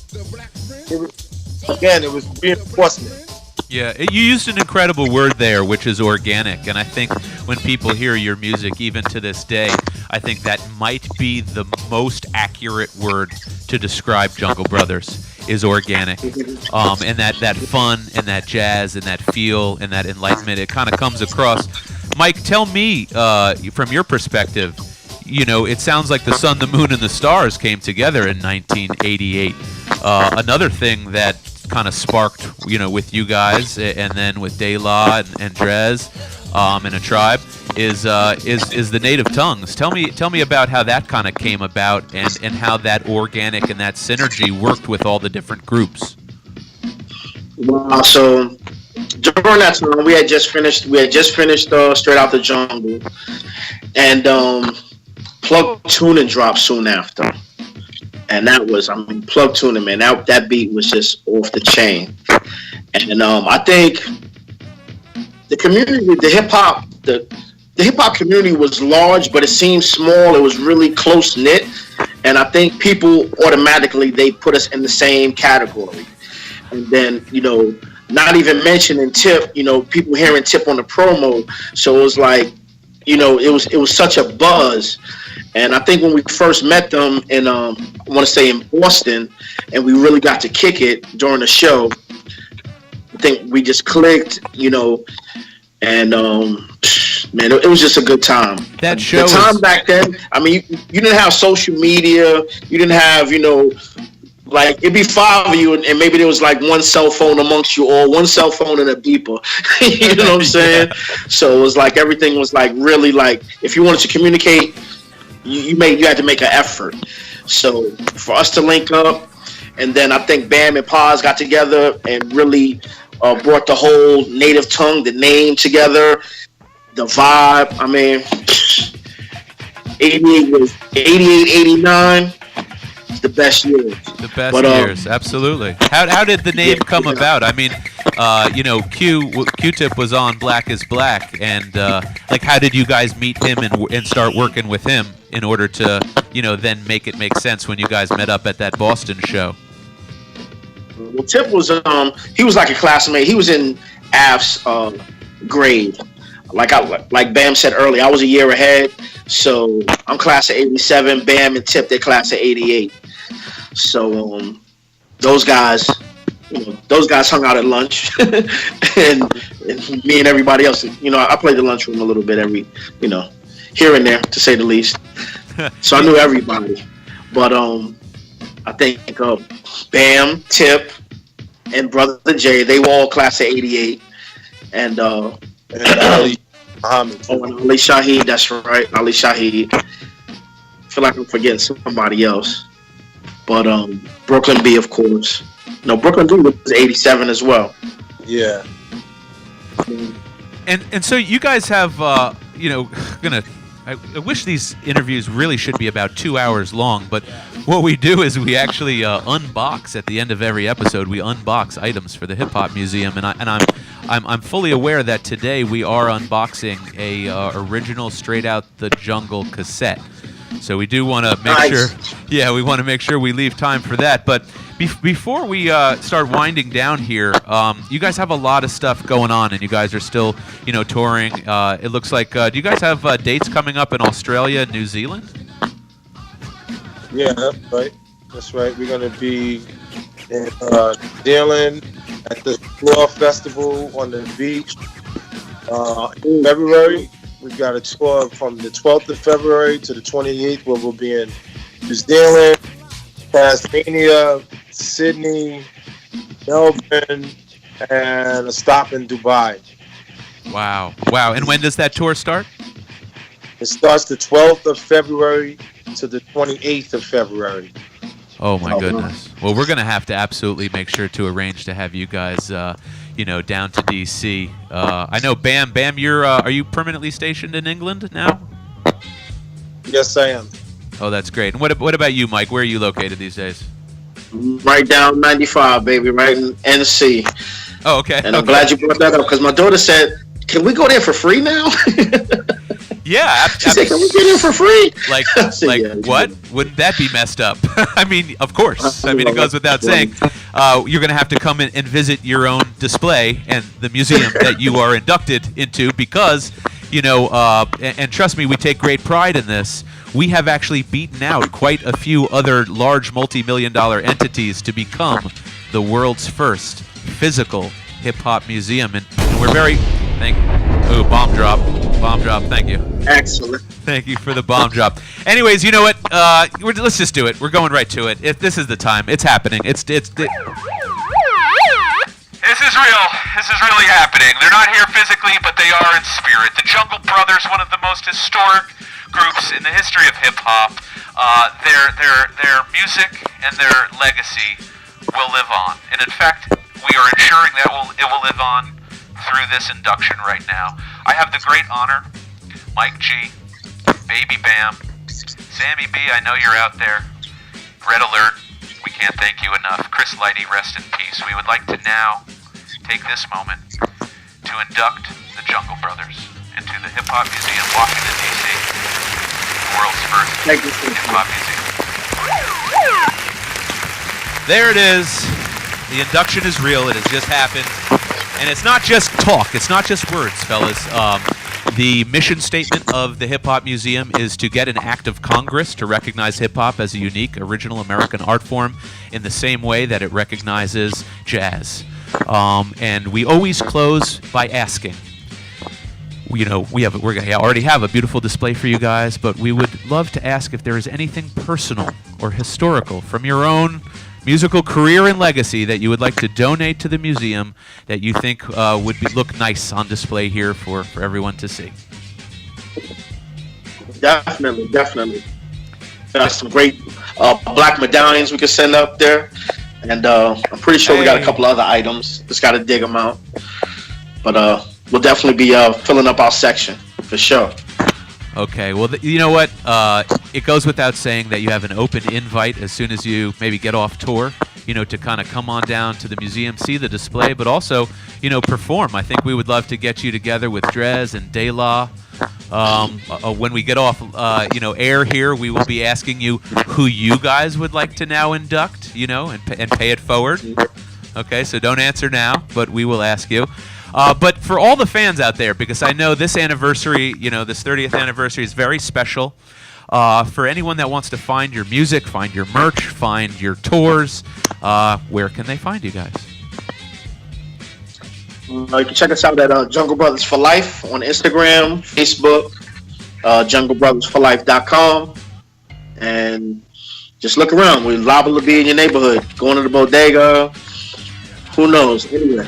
it was reinforcement. Yeah, you used an incredible word there, which is organic. And I think when people hear your music, even to this day, I think that might be the most accurate word to describe Jungle Brothers, is organic. And that fun and that jazz and that feel and that enlightenment, it kind of comes across. Mike, tell me, from your perspective, you know, it sounds like the sun, the moon, and the stars came together in 1988. Another thing that kind of sparked, you know, with you guys, and then with De La and Drez, and a Tribe, is the Native Tongues. Tell me about how that kind of came about, and how that organic and that synergy worked with all the different groups. Wow. So during that time, we had just finished Straight Out the Jungle, and Plug Tuning dropped soon after. And that was, Plug Tuning, man, that beat was just off the chain. And I think the community, the hip hop community was large, but it seemed small. It was really close knit, and I think people automatically, they put us in the same category. And then, you know, not even mentioning Tip, you know, people hearing Tip on the promo, so it was like, you know, it was such a buzz. And I think when we first met them in, I want to say in Boston, and we really got to kick it during the show, I think we just clicked, you know, and man, it was just a good time. That show, the time back then, I mean, you didn't have social media, you didn't have, you know, like it'd be five of you, and maybe there was like one cell phone amongst you all, one cell phone and a beeper. You know what I'm saying? So it was like everything was like really like if you wanted to communicate, you had to make an effort. So for us to link up, and then I think Bam and Paz got together and really brought the whole native tongue, the name together, the vibe. I mean, 88, 89. The best years. The best years, absolutely. How did the name come about? I mean, Q-Tip was on Black is Black, and like, how did you guys meet him and start working with him in order to, then make it make sense when you guys met up at that Boston show? Well, Tip was he was like a classmate. He was in Av's grade. Like Bam said earlier, I was a year ahead, so I'm class of '87. Bam and Tip, they're class of '88. So those guys hung out at lunch, and me and everybody else. I played the lunchroom a little bit every, here and there, to say the least. So I knew everybody, but I think Bam, Tip, and Brother Jay, they were all class of '88, and Ali Muhammad. Oh, and Ali Shaheed, that's right, Ali Shaheed. I feel like I'm forgetting somebody else. But Brooklyn B, of course. No, Brooklyn B was 87 as well. Yeah. And so you guys have, I wish these interviews really should be about 2 hours long, but what we do is we actually unbox at the end of every episode. We unbox items for the Hip Hop Museum, and I'm fully aware that today we are unboxing a original Straight Out the Jungle cassette. So we do want to make sure, we want to make sure we leave time for that. But before we start winding down here, you guys have a lot of stuff going on, and you guys are still, touring. It looks like, do you guys have dates coming up in Australia and New Zealand? Yeah, that's right. That's right. We're going to be in New Zealand at the Floor Festival on the beach in February. We've got a tour from the 12th of February to the 28th, where we'll be in New Zealand, Tasmania, Sydney, Melbourne, and a stop in Dubai. Wow. And when does that tour start? It starts the 12th of February to the 28th of February. Oh, my goodness. Well, we're going to have to absolutely make sure to arrange to have you guys, down to D.C. I know, Bam, are you permanently stationed in England now? Yes, I am. Oh, that's great. And what about you, Mike? Where are you located these days? Right down 95, baby, right in NC. Oh, okay. And I'm glad you brought that up, because my daughter said, can we go there for free now? Yeah. She said, can we get in for free? Like, Yeah, what? Wouldn't that be messed up? I mean, of course. I mean, it goes without saying. You're going to have to come in and visit your own display and the museum that you are inducted into because, and trust me, we take great pride in this. We have actually beaten out quite a few other large multi-million-dollar entities to become the world's first physical hip-hop museum. And we're very... Ooh, bomb drop. Thank you. Excellent. Thank you for the bomb drop. Anyways, you know what? Let's just do it. We're going right to it. This is the time. It's happening. This is real. This is really happening. They're not here physically, but they are in spirit. The Jungle Brothers, one of the most historic groups in the history of hip hop. Their music and their legacy will live on. And in fact, we are ensuring that it will live on through this induction right now. I have the great honor, Mike G, Baby Bam, Sammy B, I know you're out there, Red Alert, we can't thank you enough, Chris Lighty, rest in peace. We would like to now take this moment to induct the Jungle Brothers into the Hip Hop Museum, Washington, D.C., the world's first Hip Hop Museum. There it is. The induction is real. It has just happened. And it's not just talk. It's not just words, fellas. The mission statement of the Hip Hop Museum is to get an act of Congress to recognize hip hop as a unique, original American art form in the same way that it recognizes jazz. And we always close by asking. We already have a beautiful display for you guys, but we would love to ask if there is anything personal or historical from your own musical career and legacy that you would like to donate to the museum that you think look nice on display here for everyone to see? Definitely. Got some great black medallions we can send up there. And I'm pretty sure we got a couple other items. Just got to dig them out. But we'll definitely be filling up our section for sure. Okay, well, you know what? It goes without saying that you have an open invite as soon as you maybe get off tour, to kind of come on down to the museum, see the display, but also, perform. I think we would love to get you together with Drez and De La. When we get off, air here, we will be asking you who you guys would like to now induct, and pay it forward. Okay, so don't answer now, but we will ask you. But for all the fans out there, because I know this anniversary, this 30th anniversary is very special. For anyone that wants to find your music, find your merch, find your tours, where can they find you guys? You can check us out at Jungle Brothers for Life on Instagram, Facebook, junglebrothersforlife.com, and just look around. We're liable to be in your neighborhood, going to the bodega, who knows, anywhere.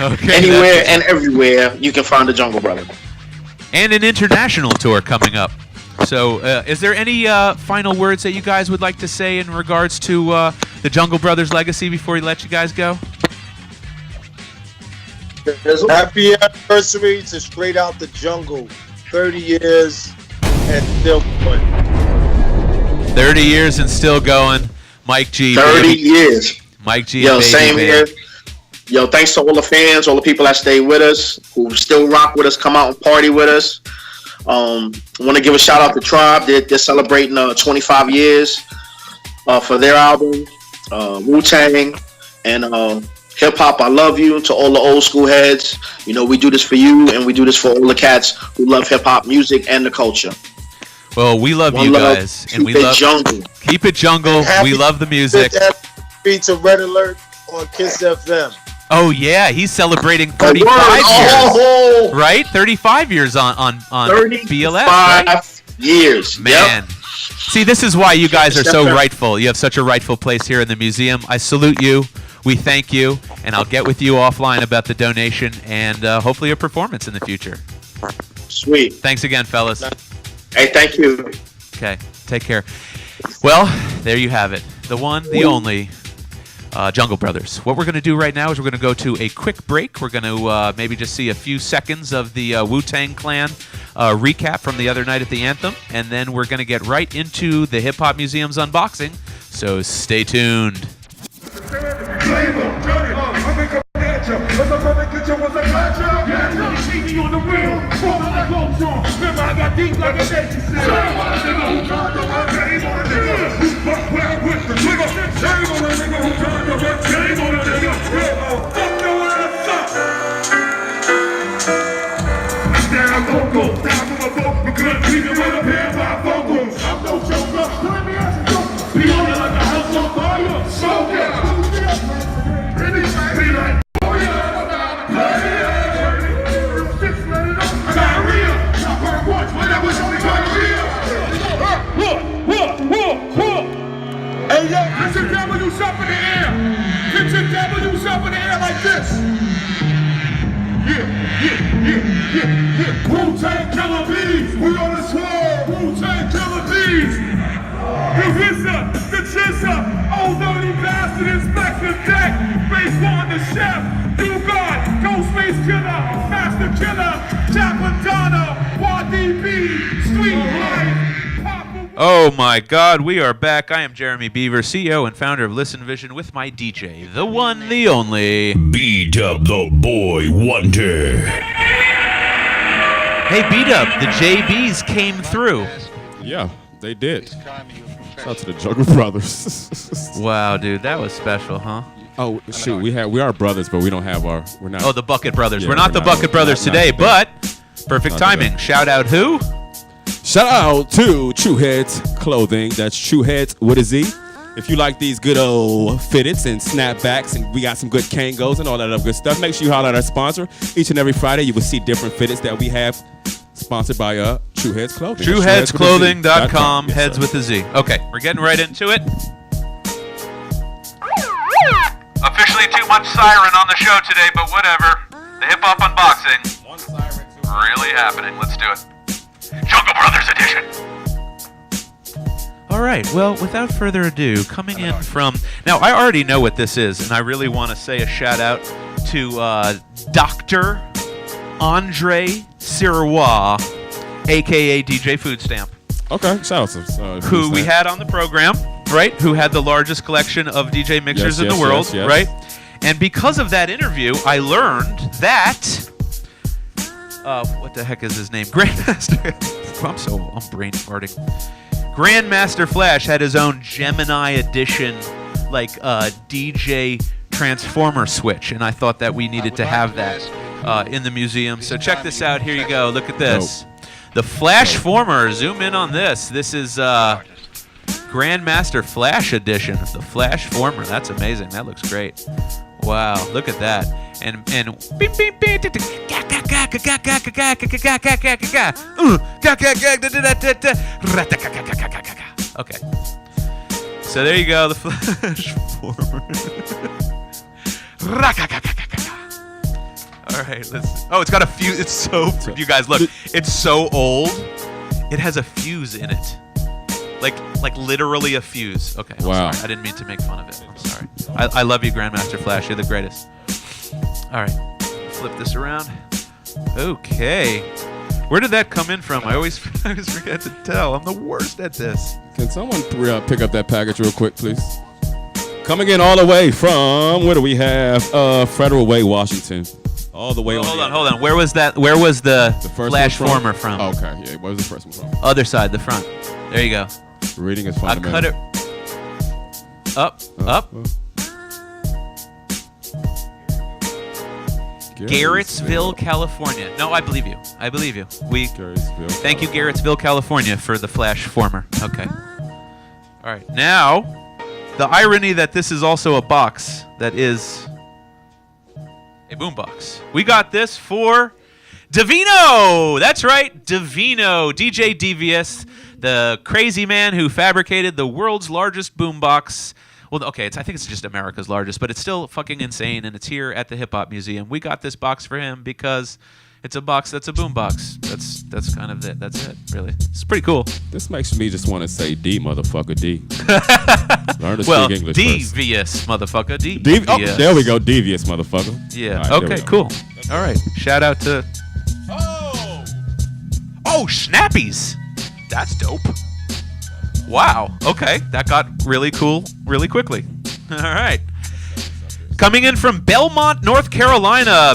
Okay, anywhere and everywhere you can find the Jungle Brothers. And an international tour coming up. So is there any final words that you guys would like to say in regards to the Jungle Brothers legacy before we let you guys go? Happy anniversary to Straight Out the Jungle. 30 years and still going. 30 years and still going. Mike G. 30 years. Mike G. Yo, and Baby same Band. here. Yo, thanks to all the fans, all the people that stay with us, who still rock with us, come out and party with us. I want to give a shout out to Tribe. They're celebrating 25 years for their album, Wu-Tang, and Hip Hop I Love You to all the old school heads. We do this for you, and we do this for all the cats who love hip hop music and the culture. Well, we love One you love, guys, keep and we it love jungle. Keep it jungle. We love the music. To Red Alert on Kiss FM. Oh yeah, he's celebrating 35 years, right? 35 years on BLS, right? 35 years, man. Yep. See, this is why you guys are so rightful. You have such a rightful place here in the museum. I salute you. We thank you, and I'll get with you offline about the donation and hopefully a performance in the future. Sweet. Thanks again, fellas. Hey, thank you. Okay, take care. Well, there you have it. The one, the only Jungle Brothers. What we're going to do right now is we're going to go to a quick break. We're going to maybe just see a few seconds of the Wu-Tang Clan recap from the other night at the Anthem, and then we're going to get right into the Hip Hop Museum's unboxing. So stay tuned. Hey, yo, put your W's up in the air. Put your W's up in the air like this. Yeah. Wu-Tang Killer Bees. We on the swarm. Wu-Tang Killer Bees. The Wizard, the Chizzer, Old Dirty Bastard, Inspector Deck, Race One, the Chef, New God, Ghostface Killer, Master Killer, Chapadonna, YDB, Street Life. Oh my God, we are back. I am Jeremy Beaver, CEO and founder of Listen Vision, with my DJ, the one, the only B-Dub the Boy Wonder. Hey B-Dub, the JBs came through. Yeah, they did. Shout out to the Jungle Brothers. Wow, dude, that was special, huh? Oh shoot, we are brothers, but we don't have we're not. Oh, the Bucket Brothers. Yeah, we're not the Bucket Brothers today, but perfect timing. Shout out who? Shout out to True Heads Clothing. That's True Heads with a Z. If you like these good old fitteds and snapbacks, and we got some good Kangos and all that other good stuff, make sure you holler at our sponsor. Each and every Friday, you will see different fitteds that we have sponsored by True Heads Clothing. TrueHeadsClothing.com, Yes, heads with a Z. Okay, we're getting right into it. Officially too much siren on the show today, but whatever. The Hip Hop Unboxing. One siren, two. Really happening. Let's do it. Jungle Brothers edition. All right. Well, without further ado, coming in from... Now, I already know what this is, and I really want to say a shout-out to Dr. Andre Sirois, a.k.a. DJ Food Stamp. Okay, shout out to who we had on the program, right? Who had the largest collection of DJ mixers in the world, right? And because of that interview, I learned that what the heck is his name? Grandmaster. I'm brain farting. Grandmaster Flash had his own Gemini edition, like DJ transformer switch, and I thought that we needed to have that in the museum. So check this out. Here you go. Look at this. The Flash Former. Zoom in on this. This is Grandmaster Flash edition. The Flash Former. That's amazing. That looks great. Wow, look at that. And beep beep beep. Okay. So there you go, the Flash Former. All right, let's. Oh, it's got a fuse. It's so. You guys, look. It's so old. It has a fuse in it. Like literally a fuse. Okay. I'm wow. Sorry. I didn't mean to make fun of it. I'm sorry. I love you, Grandmaster Flash. You're the greatest. All right. Flip this around. Okay. Where did that come in from? I always forget to tell. I'm the worst at this. Can someone pick up that package real quick, please? Coming in all the way from, where do we have? Federal Way, Washington. All the way on. Hold on. Where was that? Where was the first Flash Former from? Oh, okay, yeah. Where was the first one from? Other side, the front. There you go. Reading is I fundamental. cut it. Up. Garrettsville, California. No, I believe you. Thank you, Garrettsville, California, for the Flash Former. Okay. All right. Now, the irony that this is also a box that is a boombox. We got this for Davino. That's right, Davino, DJ DVS, the crazy man who fabricated the world's largest boombox. Well, okay, I think it's just America's largest, but it's still fucking insane, and it's here at the Hip Hop Museum. We got this box for him because it's a box that's a boombox. That's kind of it. That's it, really. It's pretty cool. This makes me just want to say D, motherfucker, D. Learn to speak English devious, motherfucker, D. Oh, there we go, devious, motherfucker. Yeah. Right, okay, cool. All right. Shout out to... Oh, Snappies. That's dope. Wow. Okay. That got really cool really quickly. All right. Coming in from Belmont, North Carolina.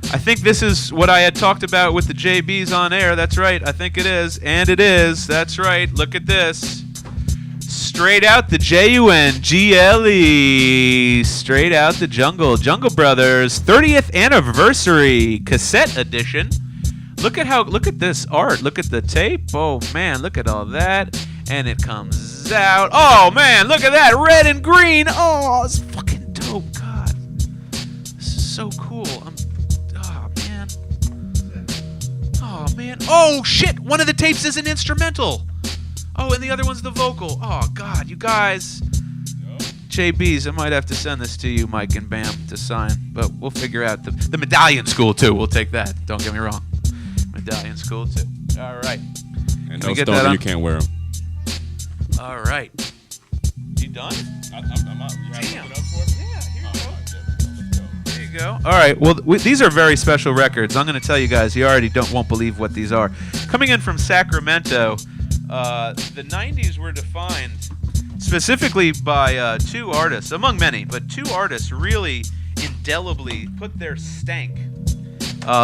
I think this is what I had talked about with the JBs on air. That's right. I think it is. And it is. That's right. Look at this. Straight out the JUNGLE. Straight out the Jungle Brothers 30th anniversary cassette edition. Look at this art. Look at the tape. Oh man, look at all that. And it comes out. Oh man, look at that. Red and green. Oh, it's fucking dope. God. This is so cool. Oh man. Oh shit. One of the tapes is an instrumental. Oh, and the other one's the vocal. Oh God, you guys. JBs, I might have to send this to you, Mike and Bam, to sign. But we'll figure out the medallion school too. We'll take that. Don't get me wrong. Medallion school too. All right. And no stoner, you can't wear them. All right. You done? I'm out. You have something else for us? Yeah, here you go. There you go. All right. Well, these are very special records. I'm going to tell you guys. You already won't believe what these are. Coming in from Sacramento, the 90s were defined specifically by two artists, among many, but two artists really indelibly put their stank,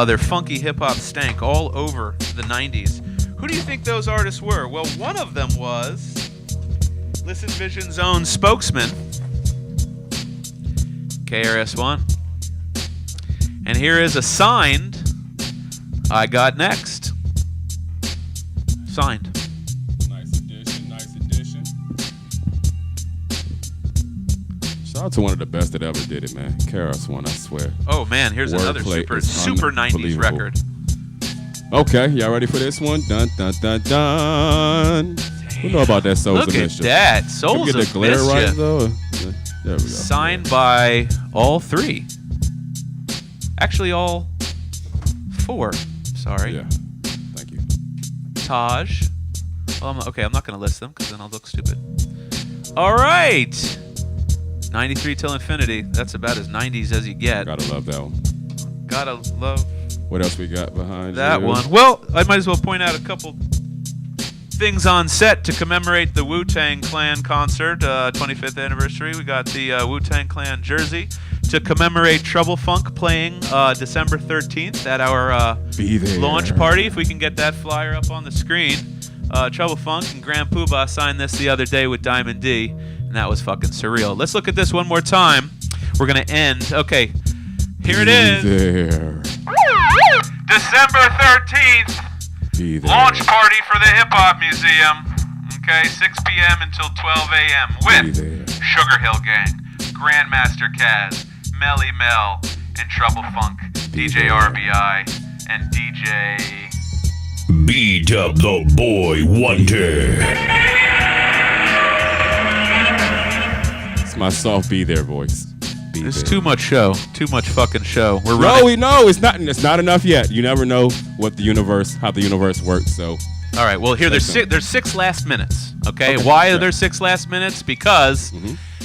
their funky hip-hop stank all over the 90s. Who do you think those artists were? Well, one of them was Listen Vision's own spokesman, KRS-One. And here is a signed I Got Next. Signed. Nice addition. Shout out to one of the best that ever did it, man. KRS-One, I swear. Oh man, here's another super 90s record. Okay, y'all ready for this one? Dun dun dun dun. We know about that Souls Look of at Mischief. that. Souls Can we get of the glare Mischief. right though? There we go. Signed by all 3. Actually, all 4. Sorry. Yeah. Thank you. Taj. Well, I'm not going to list them because then I'll look stupid. All right. 93 till infinity. That's about as 90s as you get. Gotta love that one. Gotta love What else we got behind that you? one. Well, I might as well point out a couple things on set to commemorate the Wu-Tang Clan concert, 25th anniversary. We got the Wu-Tang Clan jersey to commemorate Trouble Funk playing December 13th at our Be there. launch party. If we can get that flyer up on the screen. Trouble Funk and Grand Poobah signed this the other day with Diamond D, and that was fucking surreal. Let's look at this one more time. We're going to end. Okay, here it is. There. December 13th. Be there. Launch party for the Hip Hop Museum. Okay, 6 p.m. until 12 a.m. Be with there. Sugar Hill Gang, Grandmaster Kaz, Melly Mel, and Trouble Funk, DJ RBI, and DJ... B-Dub the Boy Wonder. It's my soft Be There voice. Be It's there. too much show. Too much fucking show. We're No, running. we know it's not enough yet. You never know how the universe works. So All right, well, here, there's Listen. there's 6 last minutes, okay? Why are there 6 last minutes? Because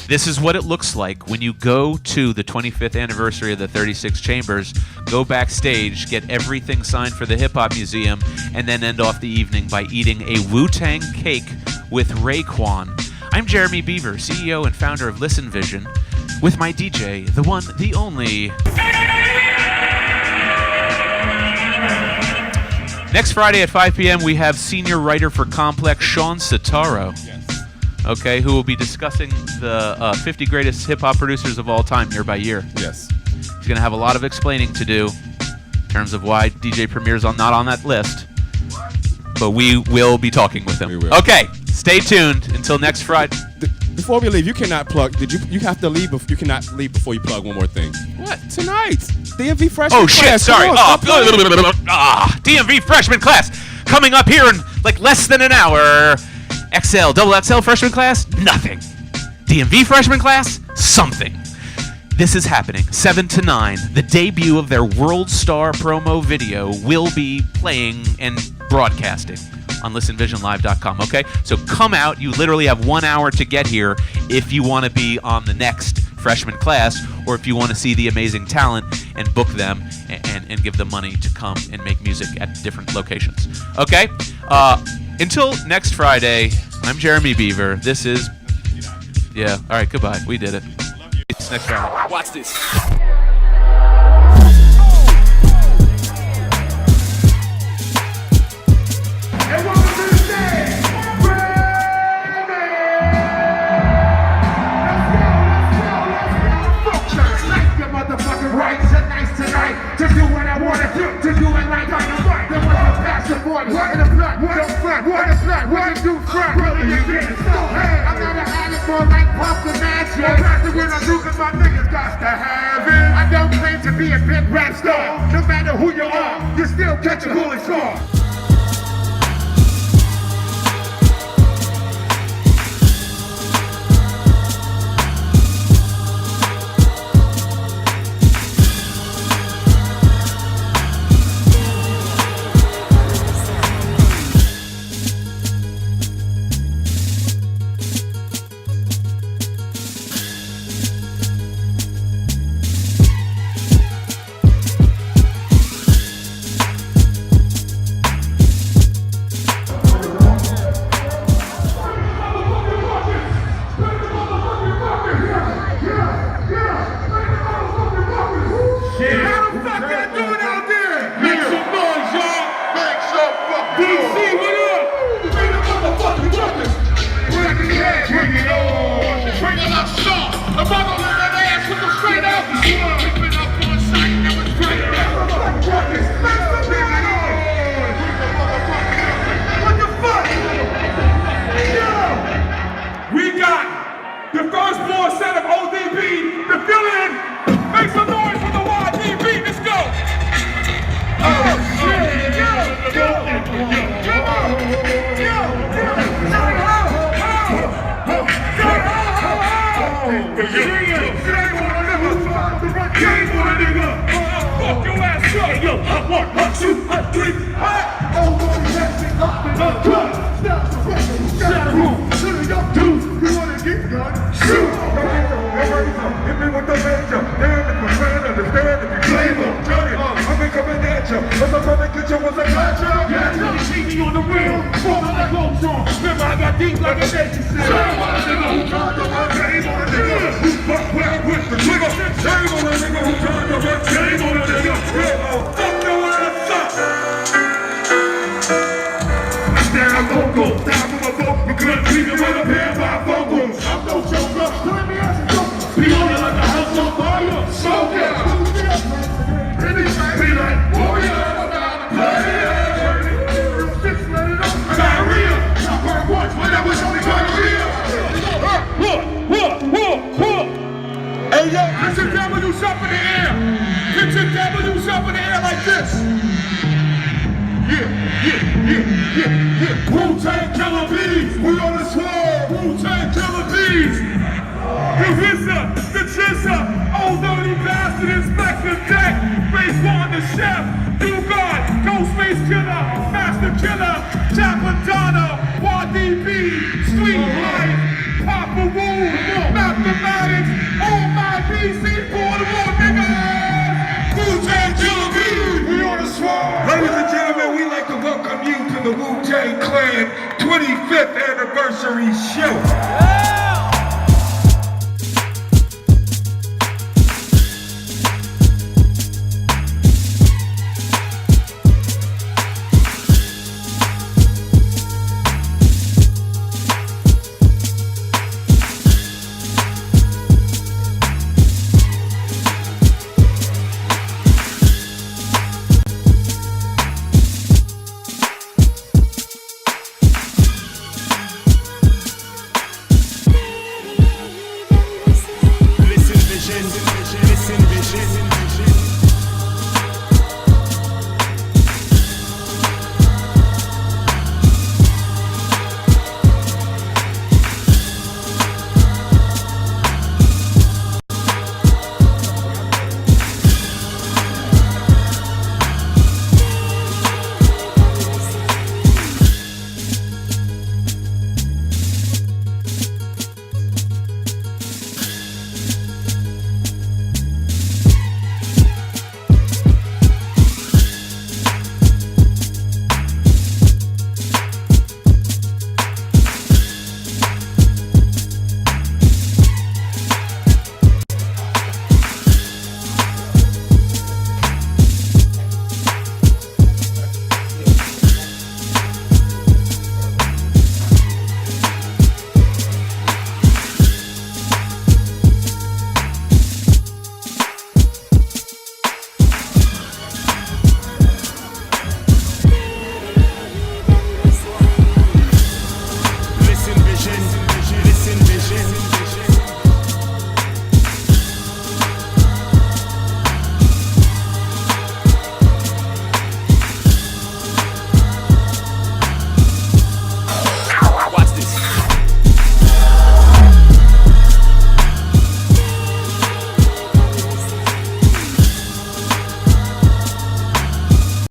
this is what it looks like when you go to the 25th anniversary of the 36 Chambers, go backstage, get everything signed for the Hip Hop Museum, and then end off the evening by eating a Wu-Tang cake with Raekwon. I'm Jeremy Beaver, CEO and founder of Listen Vision, with my DJ, the one, the only... Next Friday at 5 p.m., we have senior writer for Complex, Sean Sitaro, okay, who will be discussing the 50 greatest hip-hop producers of all time year by year. yes, He's going to have a lot of explaining to do in terms of why DJ Premier's not on that list, but we will be talking with him. We will. Okay, stay tuned until next Friday. Before we leave, you cannot plug. You have to leave. You cannot leave before you plug one more thing. What? Tonight, DMV freshman Oh, shit, class. Come sorry. on, Oh, stop playing. DMV freshman class coming up here in like less than an hour. XL, double XL freshman class, nothing. DMV freshman class, something. This is happening, 7 to 9. The debut of their World Star promo video will be playing and broadcasting on listenvisionlive.com, okay? So come out. You literally have 1 hour to get here if you want to be on the next freshman class, or if you want to see the amazing talent and book them and give them money to come and make music at different locations. Okay? Until next Friday, I'm Jeremy Beaver. This is... Yeah, all right, goodbye. We did it. It's next Friday. Watch this. And welcome to the stage, Like your motherfucking right tonight to do what I wanna do, to do it like dynamite. There was a passion for it, what in the blood, what in front, what in front, what in do front, brother, you get it so hey. I'm not an animal like Pumpkin Match, yeah. That's the when I do, cause my niggas got to have it. I don't claim to be a big rap star, no matter who you are, you still catch a cooling star. goes on. Remember, I got deep like a nation said. Shame on a nigga who turned to work. Shame on a nigga who fuck well with the trigger. Shame on a nigga who turned to work. Shame on a nigga. Fuck your ass up. Down local, down with my vote. We couldn't keep it with a pair of my vocals. I'm no joker. Let me ask you something. Be on it like a house on fire. Smoke it. Be like warrior. Diarrhea. Watch whatever show me diarrhea. Hey yo, put your W's up in the air. Put your W's up in the air like this. Wu-Tang Killer Bees, we on the swarm. Wu-Tang Killer Bees. The Wizard, the Chisel, old dirty bastard, Inspector Deck, Base One, the Chef, New God, Ghostface Killer, Master Killer, Chapadonna, YDB, Street Life, Papa Wu, Mathematics, all my BC for the war niggas. Wu-Tang Killer Bees, we on the swarm. Ladies and gentlemen, we'd like to welcome you to the Wu-Tang Clan 25th anniversary show.